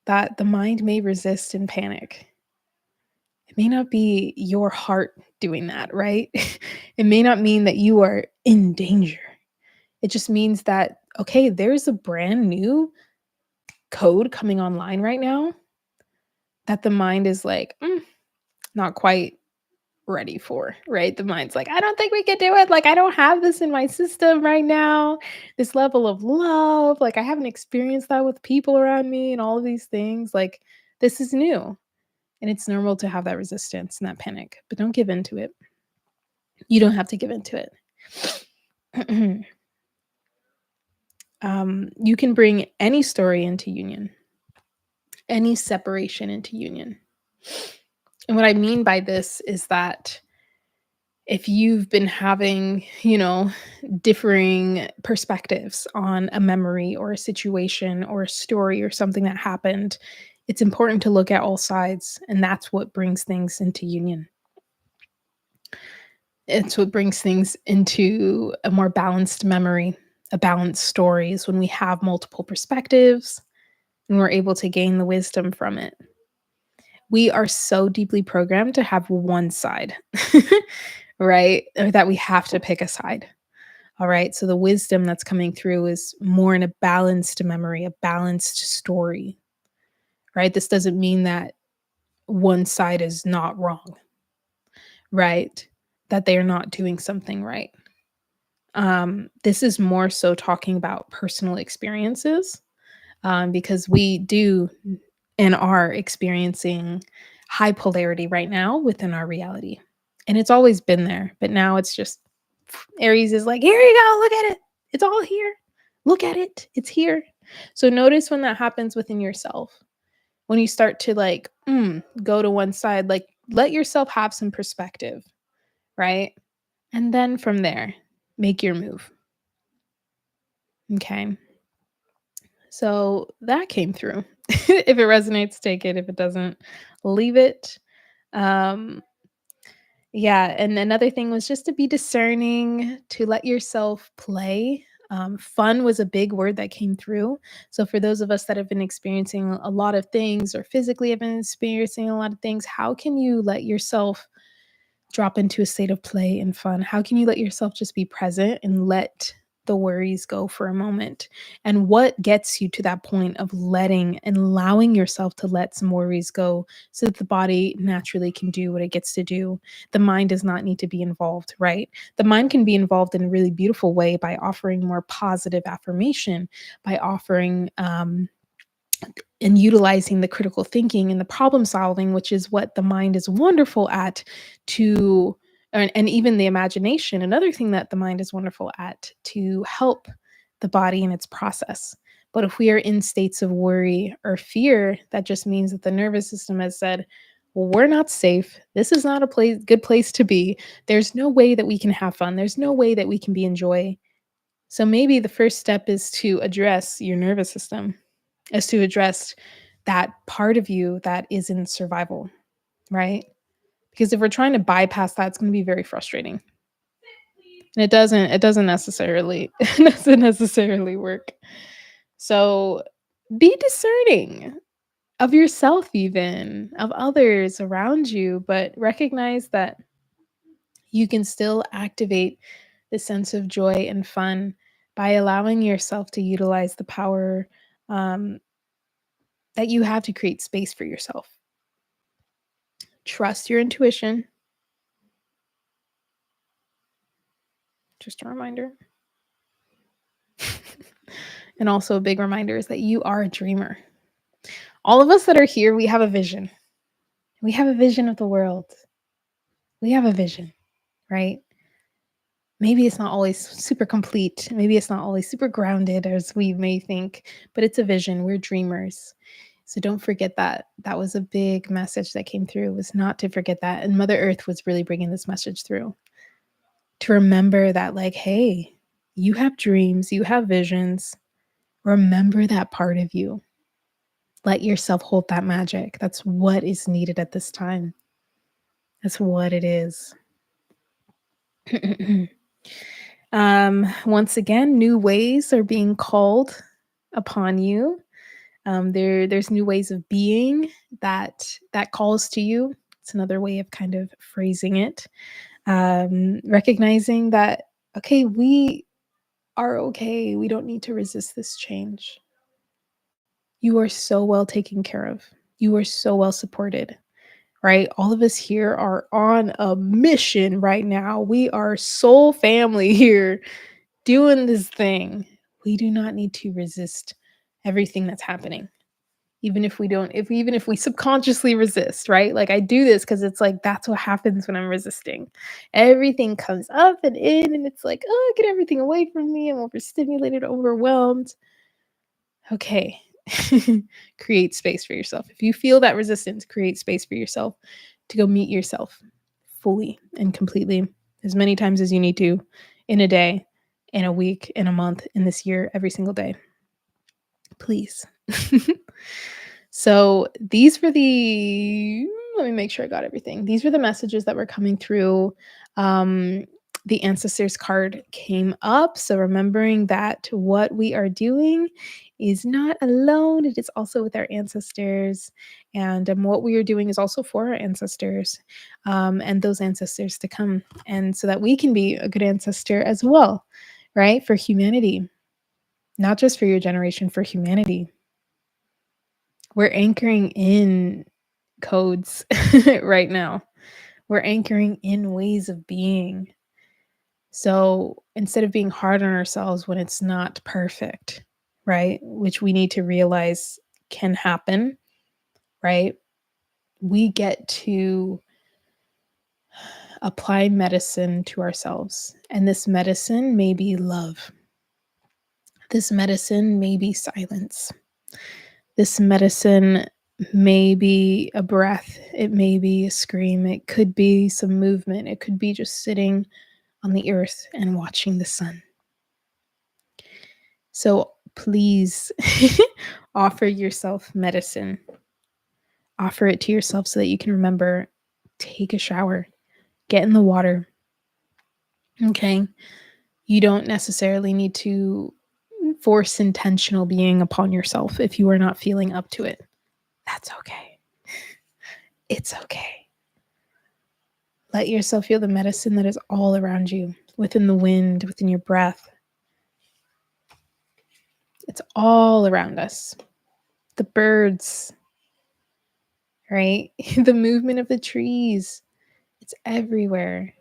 that the mind may resist and panic. It may not be your heart doing that, right? It may not mean that you are in danger. It just means that, okay, there's a brand new code coming online right now that the mind is like, not quite ready for, right? The mind's like, I don't think we can do it. Like, I don't have this in my system right now. This level of love, like, I haven't experienced that with people around me and all of these things. Like, this is new. And it's normal to have that resistance and that panic, but don't give in to it. You don't have to give in to it. You can bring any story into union, any separation into union. And what I mean by this is that if you've been having, differing perspectives on a memory or a situation or a story or something that happened, it's important to look at all sides. And that's what brings things into union. It's what brings things into a more balanced memory, a balanced story is when we have multiple perspectives and we're able to gain the wisdom from it. We are so deeply programmed to have one side, right? Or that we have to pick a side. All right. So the wisdom that's coming through is more in a balanced memory, a balanced story, right? This doesn't mean that one side is not wrong, right? That they are not doing something right. This is more so talking about personal experiences, because we do and are experiencing high polarity right now within our reality. And it's always been there, but now it's just Aries is like, here you go, look at it. It's all here. Look at it. It's here. So notice when that happens within yourself. When you start to like go to one side, like let yourself have some perspective, right? And then from there, make your move. Okay. So that came through. If it resonates, take it. If it doesn't, leave it. Um, yeah. And another thing was just to be discerning, to let yourself play. Fun was a big word that came through. So, for those of us that have been experiencing a lot of things or physically have been experiencing a lot of things, how can you let yourself drop into a state of play and fun? How can you let yourself just be present and let the worries go for a moment? And what gets you to that point of letting and allowing yourself to let some worries go so that the body naturally can do what it gets to do? The mind does not need to be involved, right? The mind can be involved in a really beautiful way by offering more positive affirmation, by offering, and utilizing the critical thinking and the problem solving, which is what the mind is wonderful at, to and even the imagination, another thing that the mind is wonderful at, to help the body in its process. But if we are in states of worry or fear, that just means that the nervous system has said, well, we're not safe. This is not a good place to be. There's no way that we can have fun. There's no way that we can be in joy. So maybe the first step is to address your nervous system, is to address that part of you that is in survival, right? Because if we're trying to bypass that, it's going to be very frustrating. And it doesn't necessarily it doesn't necessarily work. So be discerning of yourself, even of others around you, but recognize that you can still activate the sense of joy and fun by allowing yourself to utilize the power, um, that you have to create space for yourself. Trust your intuition. Just a reminder. And also a big reminder is that you are a dreamer. All of us that are here, we have a vision. We have a vision of the world. We have a vision, right? Maybe it's not always super complete. Maybe it's not always super grounded as we may think, but it's a vision. We're dreamers. So don't forget that. That was a big message that came through, was not to forget that. And Mother Earth was really bringing this message through, to remember that, like, hey, you have dreams, you have visions. Remember that part of you. Let yourself hold that magic. That's what is needed at this time. That's what it is. Once again, new ways are being called upon you. There's new ways of being that calls to you. It's another way of kind of phrasing it. Recognizing that, okay, we are okay. We don't need to resist this change. You are so well taken care of. You are so well supported, right? All of us here are on a mission right now. We are soul family here doing this thing. We do not need to resist everything that's happening. Even if we don't, if even if we subconsciously resist, right? Like I do this because it's like that's what happens when I'm resisting. Everything comes up and in, and it's like, oh, get everything away from me. I'm overstimulated, overwhelmed. Okay. Create space for yourself. If you feel that resistance, create space for yourself to go meet yourself fully and completely as many times as you need to, in a day, in a week, in a month, in this year, every single day. Please. So these were the, let me make sure I got everything. These were the messages that were coming through. Um, the ancestors card came up. So remembering that what we are doing is not alone, it is also with our ancestors. And what we are doing is also for our ancestors, and those ancestors to come. And so that we can be a good ancestor as well, right? For humanity, not just for your generation, for humanity. We're anchoring in codes right now. We're anchoring in ways of being. So instead of being hard on ourselves when it's not perfect, right? Which we need to realize can happen, right? We get to apply medicine to ourselves. And this medicine may be love. This medicine may be silence. This medicine may be a breath. It may be a scream. It could be some movement. It could be just sitting on the earth and watching the sun. So please offer yourself medicine. Offer it to yourself so that you can remember. Take a shower, get in the water. Okay. You don't necessarily need to force intentional being upon yourself if you are not feeling up to it. That's okay. It's okay. Let yourself feel the medicine that is all around you, within the wind, within your breath. It's all around us. The birds, right? The movement of the trees. It's everywhere.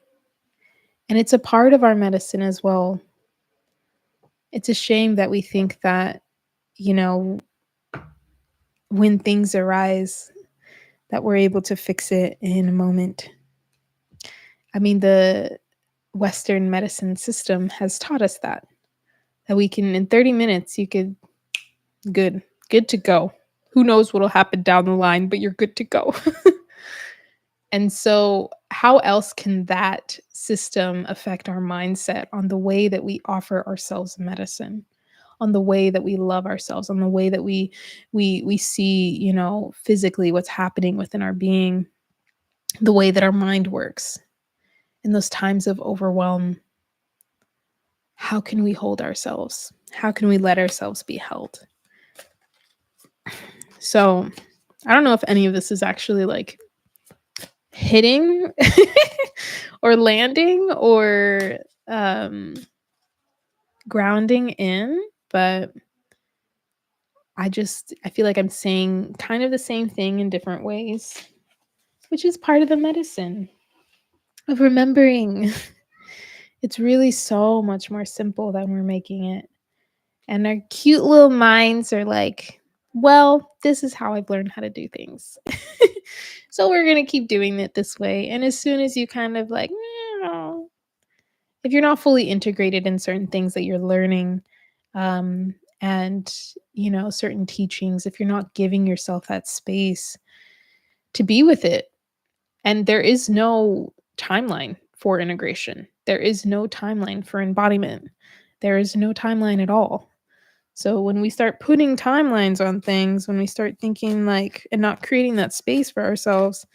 And it's a part of our medicine as well. It's a shame that we think that, you know, when things arise, that we're able to fix it in a moment. I mean, the Western medicine system has taught us that we can, in 30 minutes, you could, good to go. Who knows what'll happen down the line, but you're good to go. And so, how else can that system affect our mindset on the way that we offer ourselves medicine, on the way that we love ourselves, on the way that we see, you know, physically what's happening within our being, the way that our mind works in those times of overwhelm? How can we hold ourselves? How can we let ourselves be held? So, I don't know if any of this is actually like hitting or landing or grounding in, but I feel like I'm saying kind of the same thing in different ways, which is part of the medicine of remembering. It's really so much more simple than we're making it. And our cute little minds are like, well, this is how I've learned how to do things. So we're going to keep doing it this way. And as soon as you kind of like, "Meow," if you're not fully integrated in certain things that you're learning, and, you know, certain teachings, if you're not giving yourself that space to be with it, and there is no timeline for integration, there is no timeline for embodiment, there is no timeline at all. So when we start putting timelines on things, when we start thinking like and not creating that space for ourselves,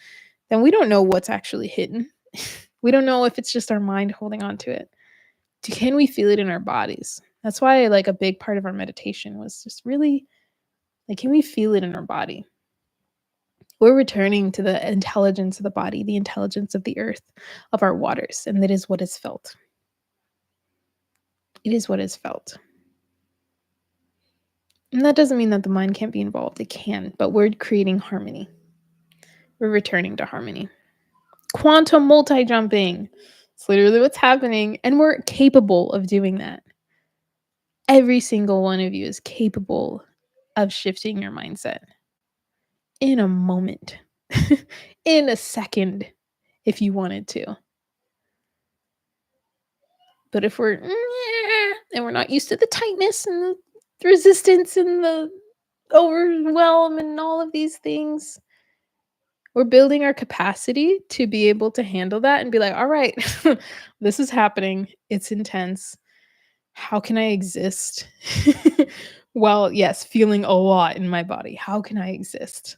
then we don't know what's actually hidden. We don't know if it's just our mind holding on to it. Can we feel it in our bodies? That's why like a big part of our meditation was just really like, can we feel it in our body? We're returning to the intelligence of the body, the intelligence of the earth, of our waters, and that is what is felt. It is what is felt. And that doesn't mean that the mind can't be involved. It can, but we're creating harmony. We're returning to harmony. Quantum multi-jumping. It's literally what's happening, and we're capable of doing that. Every single one of you is capable of shifting your mindset in a moment, in a second, if you wanted to. But if we're and we're not used to the tightness and the resistance and the overwhelm and all of these things, we're building our capacity to be able to handle that and be like, all right, this is happening. It's intense. How can I exist? Well, yes, feeling a lot in my body. How can I exist?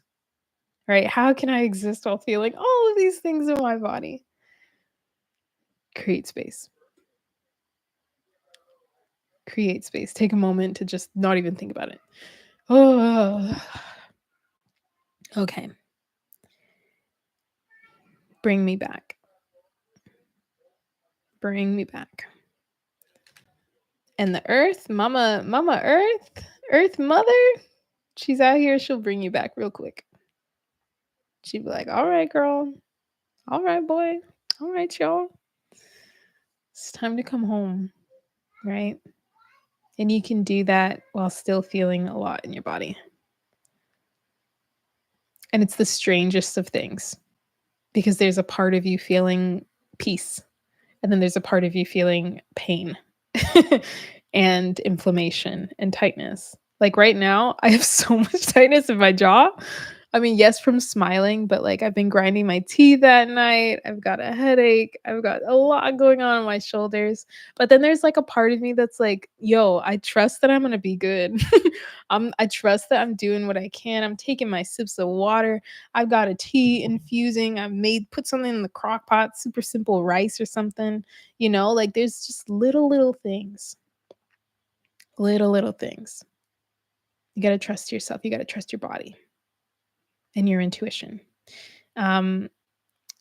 Right? How can I exist while feeling all of these things in my body? Create space. Create space. Take a moment to just not even think about it. Oh, okay. Bring me back. Bring me back. And the earth, mama earth mother, she's out here. She'll bring you back real quick. She'd be like, all right, girl, All right, boy. All right, y'all. It's time to come home, right? And you can do that while still feeling a lot in your body. And it's the strangest of things because there's a part of you feeling peace, and then there's a part of you feeling pain and inflammation and tightness. Like right now, I have so much tightness in my jaw. I mean, yes, from smiling, but like I've been grinding my teeth that night. I've got a headache. I've got a lot going on my shoulders. But then there's like a part of me that's like, yo, I trust that I'm gonna be good. I trust that I'm doing what I can. I'm taking my sips of water. I've got a tea infusing. I've made put something in the crock pot, super simple rice or something. Like there's just little things. Little things. You gotta trust yourself. You gotta trust your body and your intuition. Um,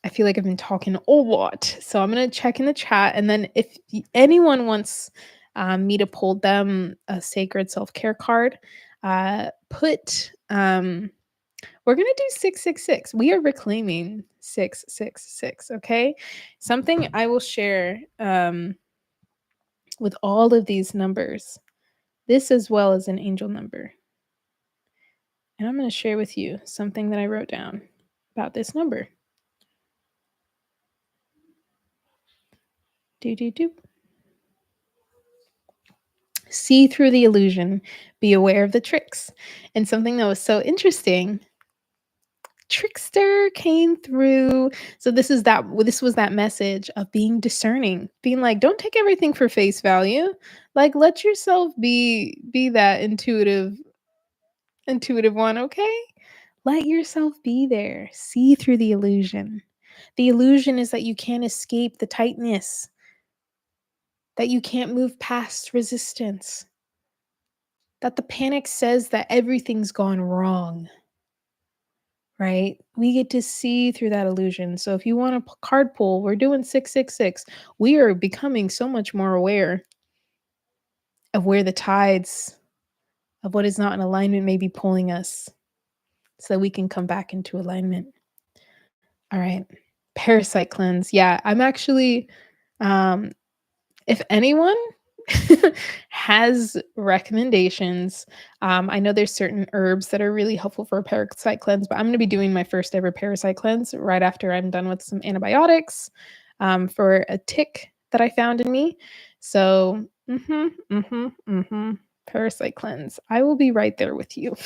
I feel like I've been talking a lot, so I'm gonna check in the chat, and then if anyone wants me to pull them a sacred self care card, put we're gonna do 666. We are reclaiming 666. Okay, something I will share with all of these numbers. This as well as an angel number. And I'm going to share with you something that I wrote down about this number. Do, do, do. See through the illusion, be aware of the tricks. And something that was so interesting, trickster came through. So this was that message of being discerning, being like, don't take everything for face value. Like let yourself be that intuitive one, okay? Let yourself be there. See through the illusion. The illusion is that you can't escape the tightness, that you can't move past resistance, that the panic says that everything's gone wrong, right? We get to see through that illusion. So if you want a card pull, we're doing 666. We are becoming so much more aware of where the tides of what is not in alignment may be pulling us so that we can come back into alignment. All right. Parasite cleanse. Yeah, I'm actually um if anyone has recommendations, I know there's certain herbs that are really helpful for a parasite cleanse, but I'm going to be doing my first ever parasite cleanse right after I'm done with some antibiotics for a tick that I found in me. So, parasite cleanse. I will be right there with you.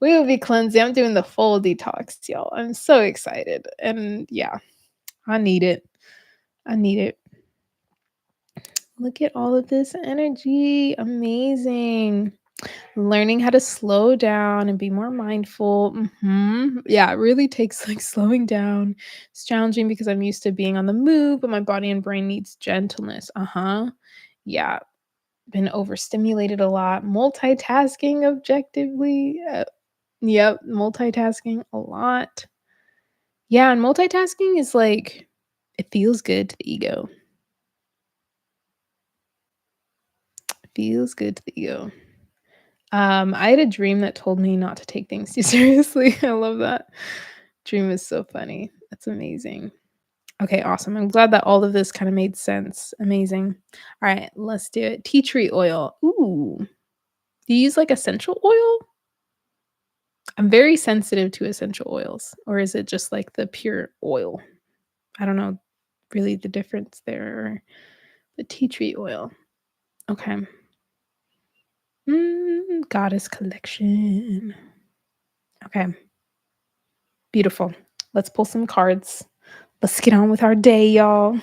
We will be cleansing. I'm doing the full detox, y'all. I'm so excited. And yeah, I need it. I need it. Look at all of this energy. Amazing. Learning how to slow down and be more mindful. Yeah, it really takes like slowing down. It's challenging because I'm used to being on the move, but my body and brain needs gentleness. Yeah, been overstimulated a lot. Multitasking objectively. Yep, multitasking a lot. Yeah, and multitasking is like, it feels good to the ego. Feels good to the ego. I had a dream that told me not to take things too seriously. I love that. Dream is so funny. That's amazing. Okay, awesome. I'm glad that all of this kind of made sense. Amazing. All right, let's do it. Tea tree oil. Ooh. Do you use like essential oil? I'm very sensitive to essential oils. Or is it just like the pure oil? I don't know really the difference there. The tea tree oil. Okay. Goddess collection. Okay. Beautiful. Let's pull some cards. Let's get on with our day, y'all.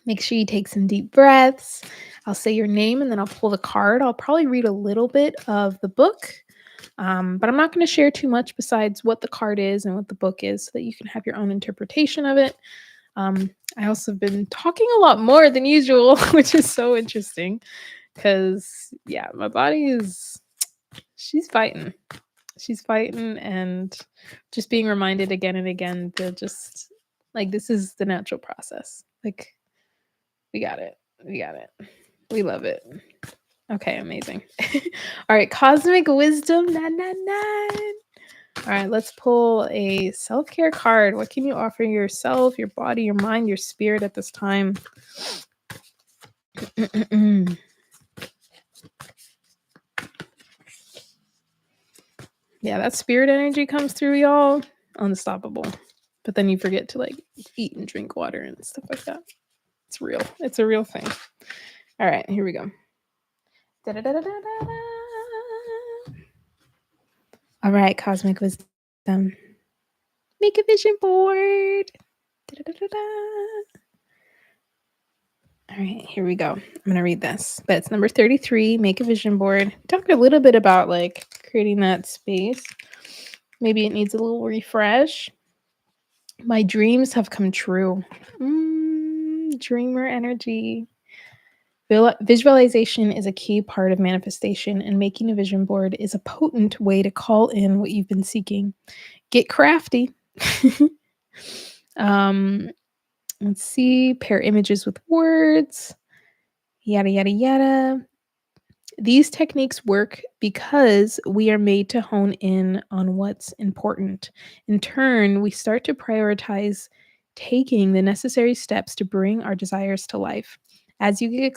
Make sure you take some deep breaths. I'll say your name and then I'll pull the card. I'll probably read a little bit of the book, but I'm not going to share too much besides what the card is and what the book is so that you can have your own interpretation of it. I also have been talking a lot more than usual, which is so interesting because, yeah, my body she's fighting. She's fighting and just being reminded again and again to just like this is the natural process. Like we got it. We got it. We love it. Okay, amazing. All right, cosmic wisdom 999. All right, let's pull a self-care card. What can you offer yourself, your body, your mind, your spirit at this time? Yeah, that spirit energy comes through, y'all. Unstoppable. But then you forget to like eat and drink water and stuff like that. It's real. It's a real thing. All right, here we go. Da-da-da-da-da-da. All right, cosmic wisdom. Make a vision board. Da-da-da-da-da. All right, here we go. I'm going to read this. But it's number 33, make a vision board. We talked a little bit about like creating that space. Maybe it needs a little refresh. My dreams have come true. Dreamer energy. Visualization is a key part of manifestation, and making a vision board is a potent way to call in what you've been seeking. Get crafty. Let's see. Pair images with words. Yada, yada, yada. These techniques work because we are made to hone in on what's important. In turn, we start to prioritize taking the necessary steps to bring our desires to life. As you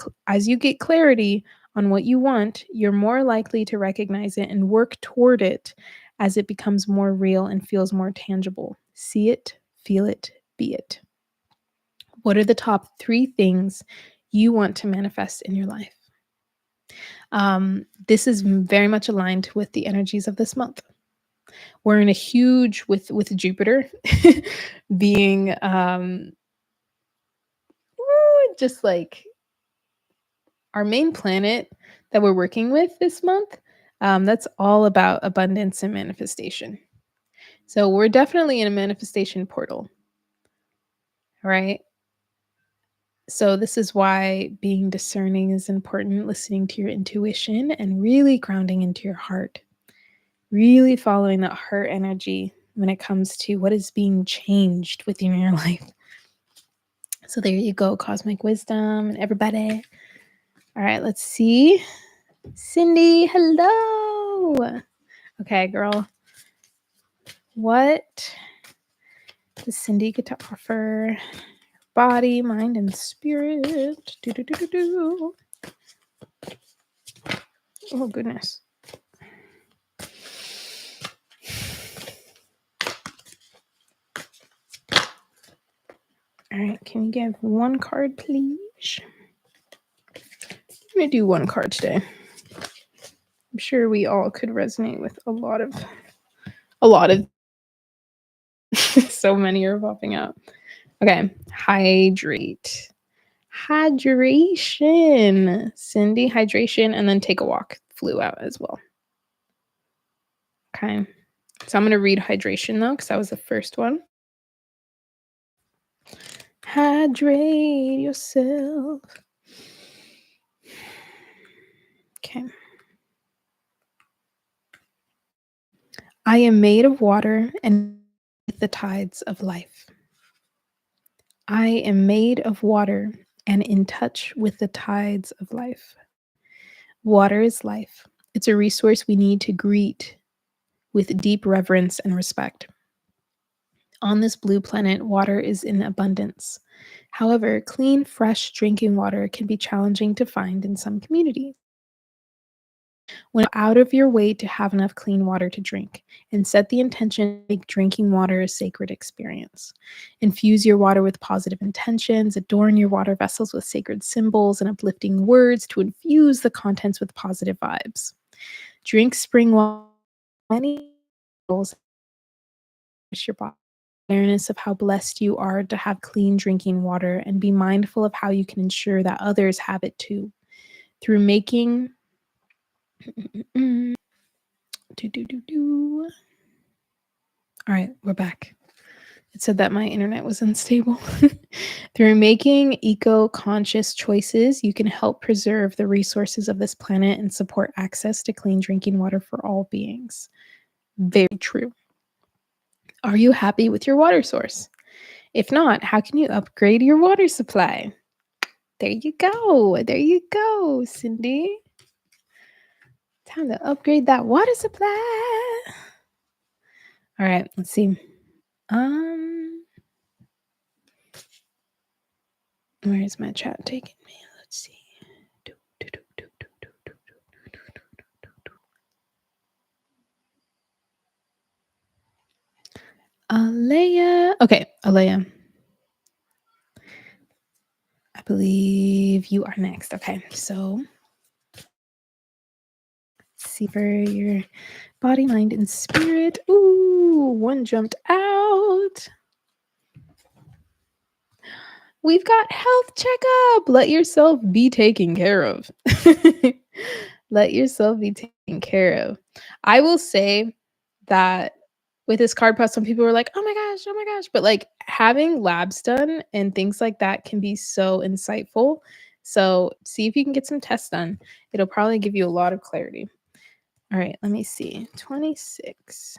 get clarity on what you want, you're more likely to recognize it and work toward it as it becomes more real and feels more tangible. See it, feel it, be it. What are the top 3 things you want to manifest in your life? This is very much aligned with the energies of this month. We're in a huge with Jupiter being just like our main planet that we're working with this month. That's all about abundance and manifestation. So we're definitely in a manifestation portal, right? So this is why being discerning is important, listening to your intuition and really grounding into your heart. Really following that heart energy when it comes to what is being changed within your life. So there you go, cosmic wisdom and everybody. All right, let's see. Cindy, hello. Okay, girl. What does Cindy get to offer? Body, mind, and spirit. Do. Oh, goodness. All right, can you give one card, please? I'm going to do one card today. I'm sure we all could resonate with a lot of so many are popping out. Okay, hydrate. Hydration. Cindy, hydration, and then take a walk flew out as well. Okay. So I'm going to read hydration though, because that was the first one. Hydrate yourself. Okay. I am made of water and with the tides of life. I am made of water and in touch with the tides of life. Water is life. It's a resource we need to greet with deep reverence and respect. On this blue planet, water is in abundance. However, clean, fresh drinking water can be challenging to find in some communities. When out of your way to have enough clean water to drink, and set the intention to make drinking water a sacred experience. Infuse your water with positive intentions, adorn your water vessels with sacred symbols and uplifting words to infuse the contents with positive vibes. Drink spring water, many your body. Awareness of how blessed you are to have clean drinking water, and be mindful of how you can ensure that others have it too. Through making All right, we're back. It said that my internet was unstable. Through making eco-conscious choices, you can help preserve the resources of this planet and support access to clean drinking water for all beings. Very true. Are you happy with your water source? If not, how can you upgrade your water supply? There you go. There you go, Cindy. Time to upgrade that water supply. All right, let's see. Um, where is my chat taking me? Let's see. Do, do, do, do, do, do, do, Alea. Okay, Alea. I believe you are next. Okay, so see for your body, mind, and spirit. Ooh, one jumped out. We've got health checkup. Let yourself be taken care of. Let yourself be taken care of. I will say that with this card press, some people were like, oh my gosh. But like having labs done and things like that can be so insightful. So see if you can get some tests done. It'll probably give you a lot of clarity. All right, let me see. 26.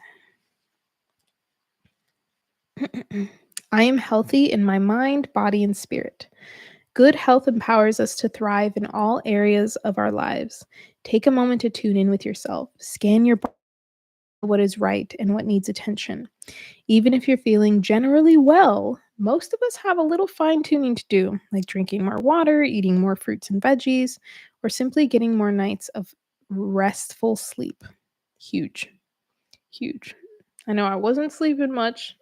I am healthy in my mind, body, and spirit. Good health empowers us to thrive in all areas of our lives. Take a moment to tune in with yourself. Scan your body, what is right and what needs attention. Even if you're feeling generally well, most of us have a little fine tuning to do, like drinking more water, eating more fruits and veggies, or simply getting more nights of restful sleep. Huge, huge. I know I wasn't sleeping much.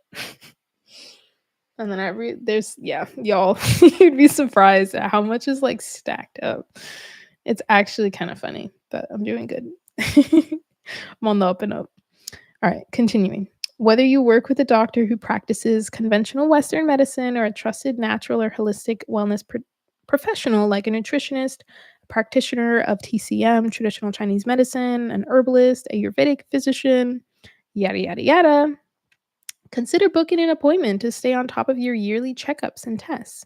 And then there's yeah, y'all, you'd be surprised at how much is like stacked up. It's actually kind of funny, but I'm doing good. I'm on the up and up. All right, continuing. Whether you work with a doctor who practices conventional Western medicine or a trusted natural or holistic wellness professional like a nutritionist, a practitioner of TCM, traditional Chinese medicine, an herbalist, a Ayurvedic physician, yada, yada, yada, consider booking an appointment to stay on top of your yearly checkups and tests.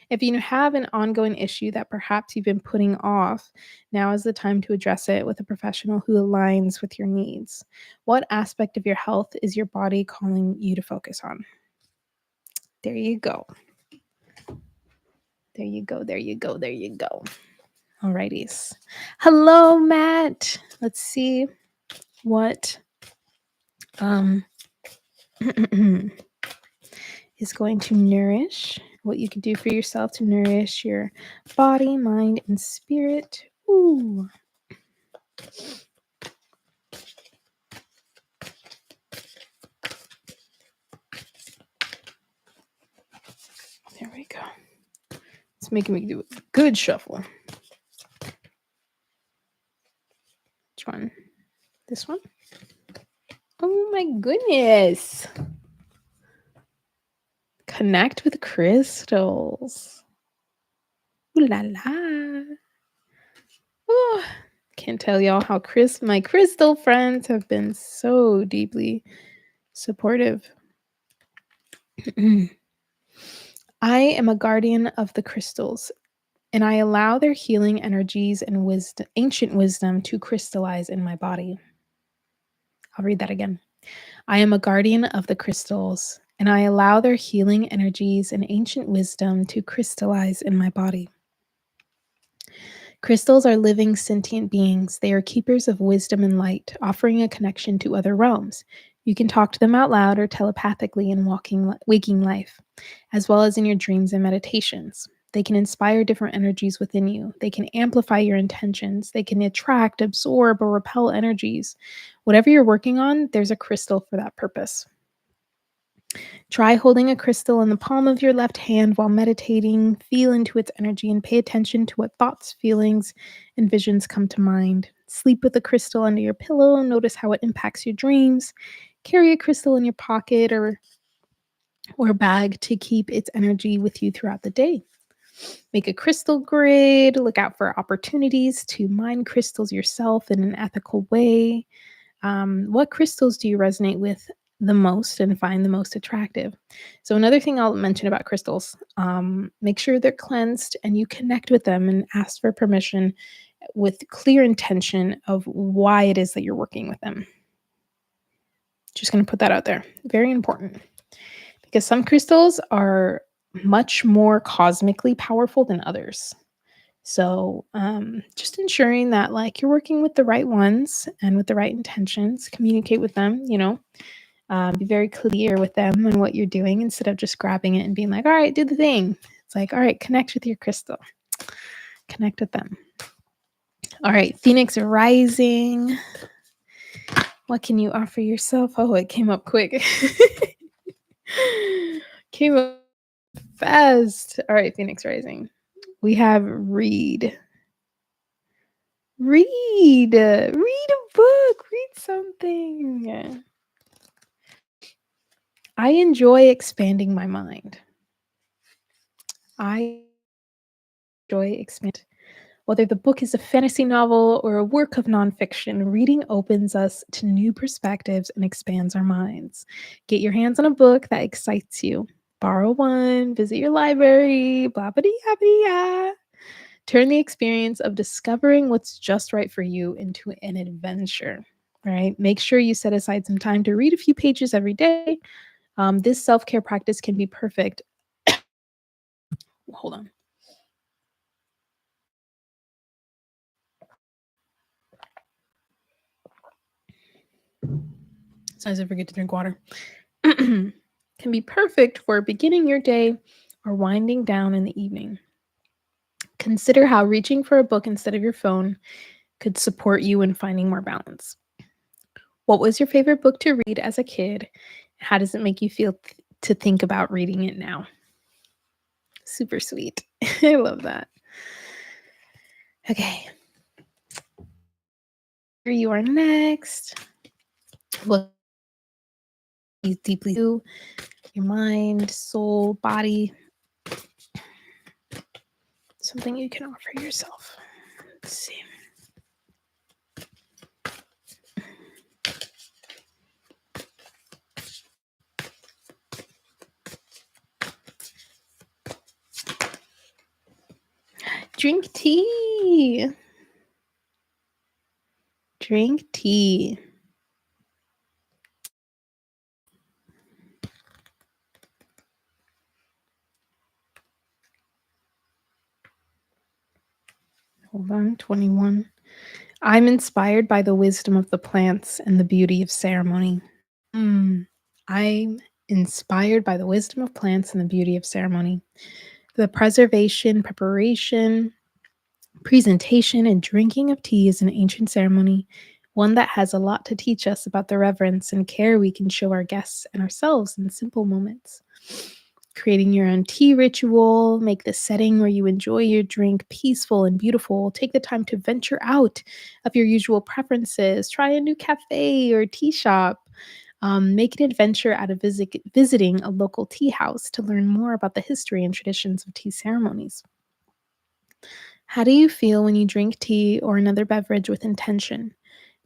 If you have an ongoing issue that perhaps you've been putting off, now is the time to address it with a professional who aligns with your needs. What aspect of your health is your body calling you to focus on? There you go. There you go. There you go. There you go. Alrighties. Hello, Matt. Let's see what is going to nourish, what you can do for yourself to nourish your body, mind, and spirit. Ooh. There we go. It's making me do a good shuffle. Which one? This one? Oh my goodness. Connect with crystals. Ooh la la. Oh, can't tell y'all how my crystal friends have been so deeply supportive. I am a guardian of the crystals, and I allow their healing energies and ancient wisdom to crystallize in my body. I'll read that again. I am a guardian of the crystals, and I allow their healing energies and ancient wisdom to crystallize in my body. Crystals are living sentient beings. They are keepers of wisdom and light, offering a connection to other realms. You can talk to them out loud or telepathically in waking life, as well as in your dreams and meditations. They can inspire different energies within you. They can amplify your intentions. They can attract, absorb, or repel energies. Whatever you're working on, there's a crystal for that purpose. Try holding a crystal in the palm of your left hand while meditating. Feel into its energy and pay attention to what thoughts, feelings, and visions come to mind. Sleep with a crystal under your pillow. Notice how it impacts your dreams. Carry a crystal in your pocket or bag to keep its energy with you throughout the day. Make a crystal grid. Look out for opportunities to mine crystals yourself in an ethical way. What crystals do you resonate with the most and find the most attractive? So another thing I'll mention about crystals, make sure they're cleansed and you connect with them and ask for permission with clear intention of why it is that you're working with them. Just going to put that out there. Very important. Because some crystals are much more cosmically powerful than others. So just ensuring that like you're working with the right ones and with the right intentions, communicate with them, Be very clear with them on what you're doing instead of just grabbing it and being like, all right, do the thing. It's like, all right, connect with your crystal, connect with them. All right, Phoenix rising. What can you offer yourself? Oh, it came up quick. Came up fast. All right, Phoenix rising. We have read. Read. Read a book. Read something. I enjoy expanding my mind. I enjoy expand. Whether the book is a fantasy novel or a work of nonfiction, reading opens us to new perspectives and expands our minds. Get your hands on a book that excites you. Borrow one, visit your library, blah blah blah. Turn the experience of discovering what's just right for you into an adventure. Right? Make sure you set aside some time to read a few pages every day. This self-care practice can be perfect. Hold on. Sometimes I forget to drink water. Can be perfect for beginning your day or winding down in the evening. Consider how reaching for a book instead of your phone could support you in finding more balance. What was your favorite book to read as a kid? How does it make you feel to think about reading it now? Super sweet. I love that. Okay. Here you are next. What you deeply do, your mind, soul, body, something you can offer yourself. Let's see. Drink tea. Drink tea. Hold on, 21. I'm inspired by the wisdom of the plants and the beauty of ceremony. I'm inspired by the wisdom of plants and the beauty of ceremony. The preservation, preparation, presentation, and drinking of tea is an ancient ceremony, one that has a lot to teach us about the reverence and care we can show our guests and ourselves in simple moments. Creating your own tea ritual, make the setting where you enjoy your drink peaceful and beautiful. Take the time to venture out of your usual preferences. Try a new cafe or tea shop. Make an adventure out of visiting a local tea house to learn more about the history and traditions of tea ceremonies. How do you feel when you drink tea or another beverage with intention?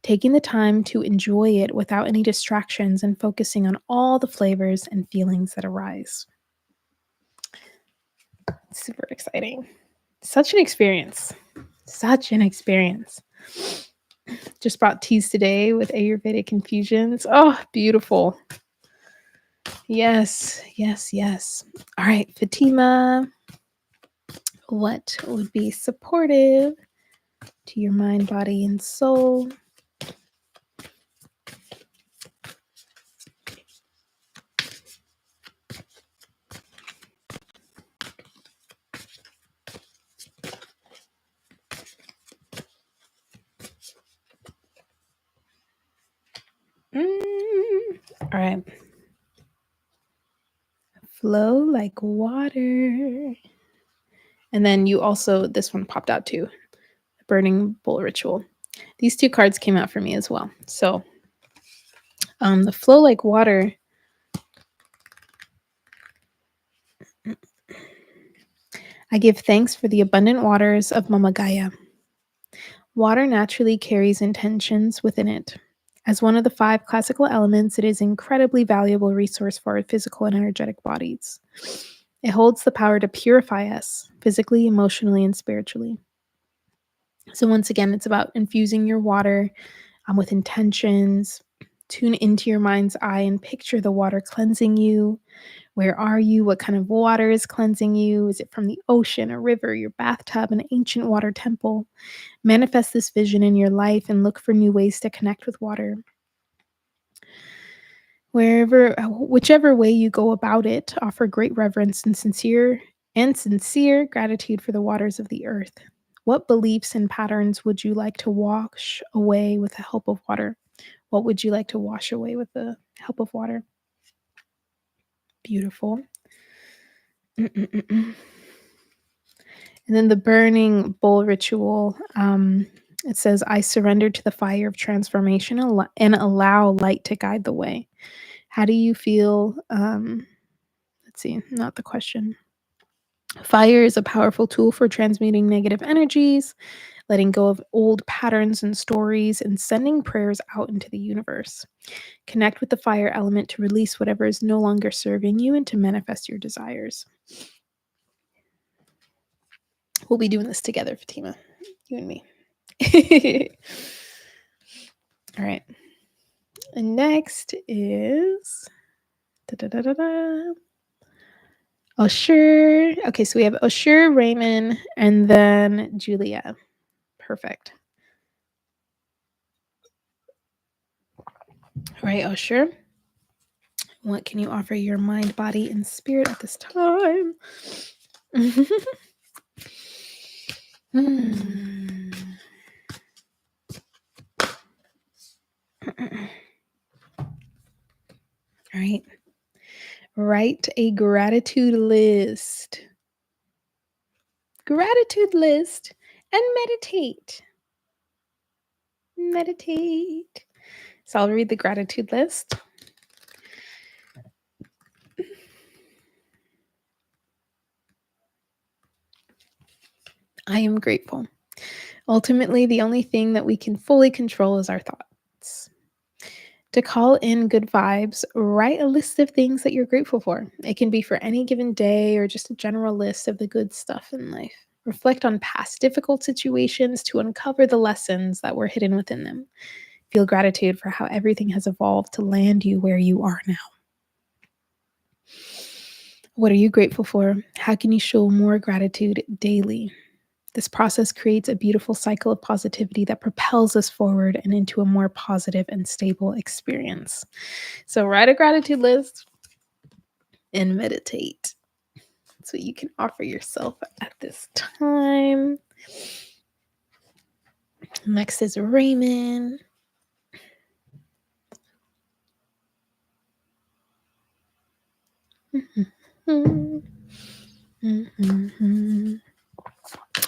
Taking the time to enjoy it without any distractions and focusing on all the flavors and feelings that arise. Super exciting. Such an experience. Such an experience. Just brought teas today with Ayurvedic infusions. Oh, beautiful. Yes, yes, yes. All right, Fatima. What would be supportive to your mind, body, and soul? All right. Flow like water. And then you also, this one popped out too, burning bowl ritual. These two cards came out for me as well. So the flow like water. I give thanks for the abundant waters of Mama Gaia. Water naturally carries intentions within it. As one of the 5 classical elements, it is an incredibly valuable resource for our physical and energetic bodies. It holds the power to purify us physically, emotionally, and spiritually. So once again, it's about infusing your water with intentions. Tune into your mind's eye and picture the water cleansing you. Where are you? What kind of water is cleansing you? Is it from the ocean, a river, your bathtub, an ancient water temple? Manifest this vision in your life and look for new ways to connect with water. Whichever way you go about it, offer great reverence and sincere gratitude for the waters of the earth. What beliefs and patterns would you like to wash away with the help of water? What would you like to wash away with the help of water? Beautiful. Mm-mm-mm-mm. And then the burning bowl ritual. It says, I surrender to the fire of transformation and allow light to guide the way. How do you feel? Let's see, not the question. Fire is a powerful tool for transmuting negative energies, letting go of old patterns and stories, and sending prayers out into the universe. Connect with the fire element to release whatever is no longer serving you and to manifest your desires. We'll be doing this together, Fatima, you and me. All right. And next is Osher. Okay, so we have Osher, Raymond, and then Julia. Perfect. All right, Osher. What can you offer your mind, body, and spirit at this time? All right. Write a gratitude list. Gratitude list and meditate. Meditate. So I'll read the gratitude list. I am grateful. Ultimately, the only thing that we can fully control is our thoughts. To call in good vibes, write a list of things that you're grateful for. It can be for any given day or just a general list of the good stuff in life. Reflect on past difficult situations to uncover the lessons that were hidden within them. Feel gratitude for how everything has evolved to land you where you are now. What are you grateful for? How can you show more gratitude daily? This process creates a beautiful cycle of positivity that propels us forward and into a more positive and stable experience. So, write a gratitude list and meditate. That's what you can offer yourself at this time. Next is Raymond.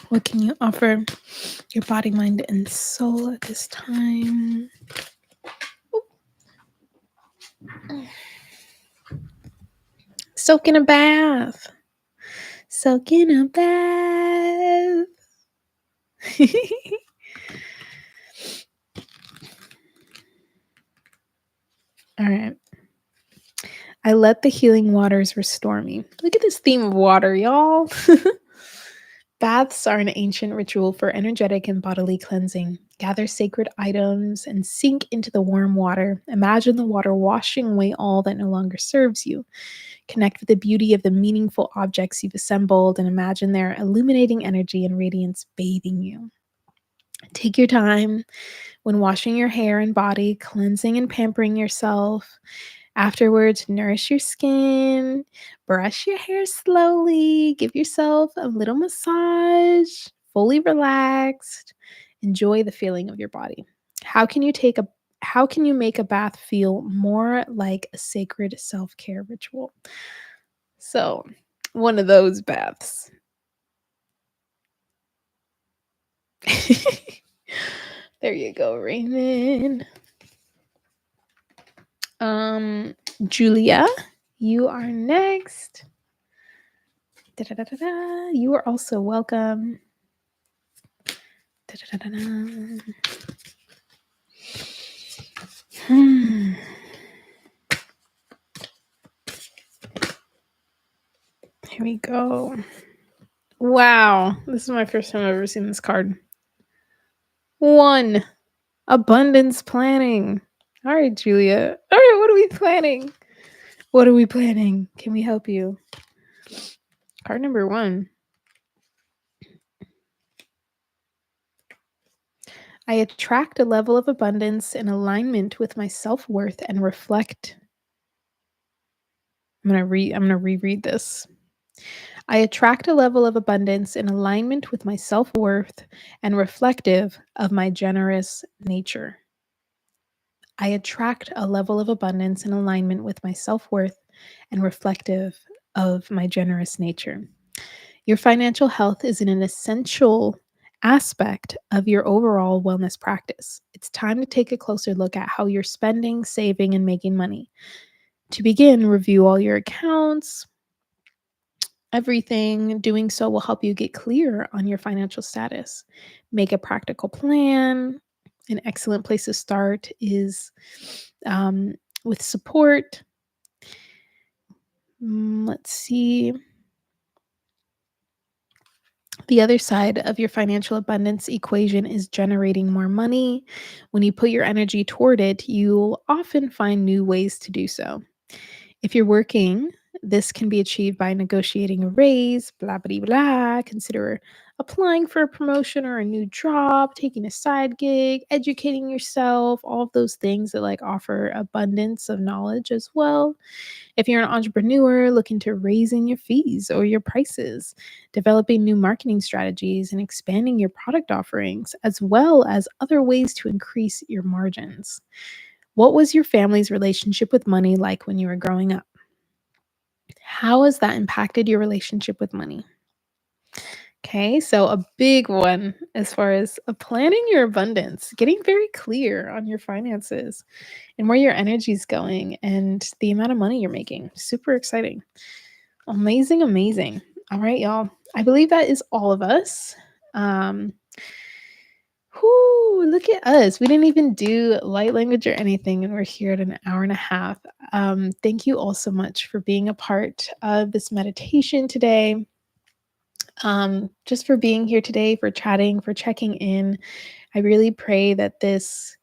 What can you offer your body, mind, and soul at this time? Soak in a bath. Soak in a bath. All right. I let the healing waters restore me. Look at this theme of water, y'all. Baths are an ancient ritual for energetic and bodily cleansing. Gather sacred items and sink into the warm water. Imagine the water washing away all that no longer serves you. Connect with the beauty of the meaningful objects you've assembled and imagine their illuminating energy and radiance bathing you. Take your time when washing your hair and body, cleansing and pampering yourself. Afterwards, nourish your skin, brush your hair slowly, give yourself a little massage, fully relaxed. Enjoy the feeling of your body. How can you take a how can you make a bath feel more like a sacred self-care ritual? So, one of those baths. There you go, Raymond. Julia, you are next. Da-da-da-da-da. You are also welcome. Da-da-da-da-da. Here we go. Wow, this is my first time I've ever seen this card. 1. Abundance planning. All right, Julia. All right, what are we planning? What are we planning? Can we help you? Card number 1. I attract a level of abundance in alignment with my self-worth and reflect I'm gonna reread this. I attract a level of abundance in alignment with my self-worth and reflective of my generous nature. I attract a level of abundance in alignment with my self-worth and reflective of my generous nature. Your financial health is an essential aspect of your overall wellness practice. It's time to take a closer look at how you're spending, saving, and making money. To begin, review all your accounts, everything. Doing so will help you get clear on your financial status. Make a practical plan. An excellent place to start is um, with support. Let's see. The other side of your financial abundance equation is generating more money. When you put your energy toward it, you'll often find new ways to do so. If you're working, this can be achieved by negotiating a raise, blah, blah, blah. Consider applying for a promotion or a new job, taking a side gig, educating yourself, all of those things that like offer abundance of knowledge as well. If you're an entrepreneur looking to raising your fees or your prices, developing new marketing strategies and expanding your product offerings, as well as other ways to increase your margins. What was your family's relationship with money like when you were growing up? How has that impacted your relationship with money? Okay, so a big one as far as planning your abundance, getting very clear on your finances and where your energy is going and the amount of money you're making. Super exciting. Amazing, amazing. All right, y'all. I believe that is all of us. Um, look at us. We didn't even do light language or anything, and we're here at an hour and a half. Thank you all so much for being a part of this meditation today. Just for being here today, for chatting, for checking in. I really pray that this,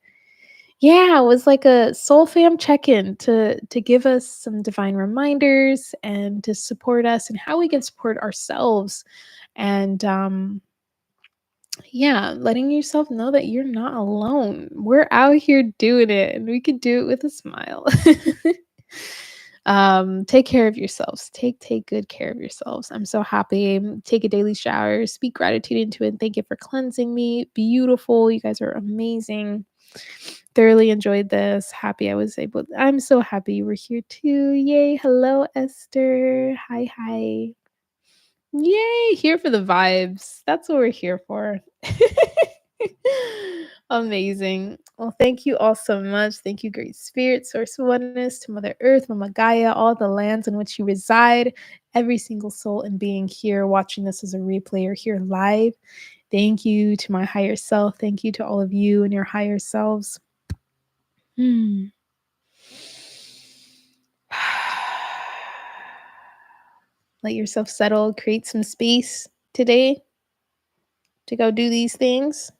yeah, it was like a soul fam check-in to give us some divine reminders and to support us and how we can support ourselves. And yeah, letting yourself know that you're not alone. We're out here doing it and we can do it with a smile. Take care of yourselves. Take good care of yourselves. I'm so happy. Take a daily shower, speak gratitude into it. Thank you for cleansing me. Beautiful. You guys are amazing. Thoroughly enjoyed this. Happy I was able. I'm so happy you were here too. Yay. Hello, Esther. Hi, hi. Yay, here for the vibes. That's what we're here for. Amazing. Well, thank you all so much. Thank you, Great Spirit, Source of Oneness, to Mother Earth, Mama Gaia, all the lands in which you reside, every single soul and being here watching this as a replay or here live. Thank you to my higher self. Thank you to all of you and your higher selves. Hmm. Let yourself settle, create some space today to go do these things.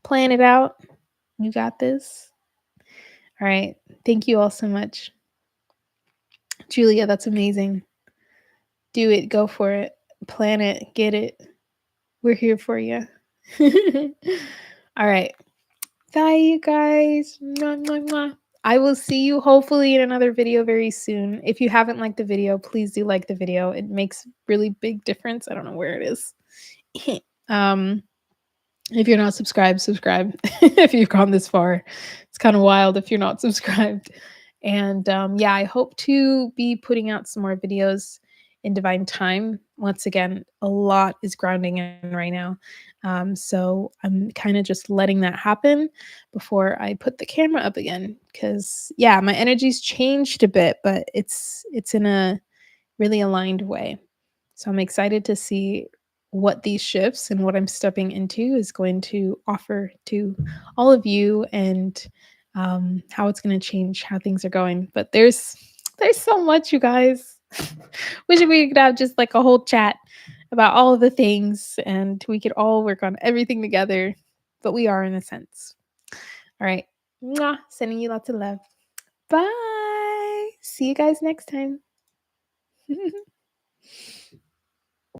Plan it out. You got this. All right. Thank you all so much. Julia, that's amazing. Do it. Go for it. Plan it. Get it. We're here for you. All right. Bye, you guys. Mwah, mwah, mwah. I will see you hopefully in another video very soon. If you haven't liked the video, please do like the video. It makes really big difference. I don't know where it is. If you're not subscribed, subscribe. If you've gone this far, it's kind of wild if you're not subscribed. And yeah, I hope to be putting out some more videos in divine time. Once again, a lot is grounding in right now. So I'm kind of just letting that happen before I put the camera up again. Because yeah, my energy's changed a bit, but it's in a really aligned way. So I'm excited to see what these shifts and what I'm stepping into is going to offer to all of you and how it's going to change how things are going. But there's so much, you guys. Wish we could have just like a whole chat about all of the things and we could all work on everything together. But we are in a sense. All right. Mwah. Sending you lots of love. Bye. See you guys next time.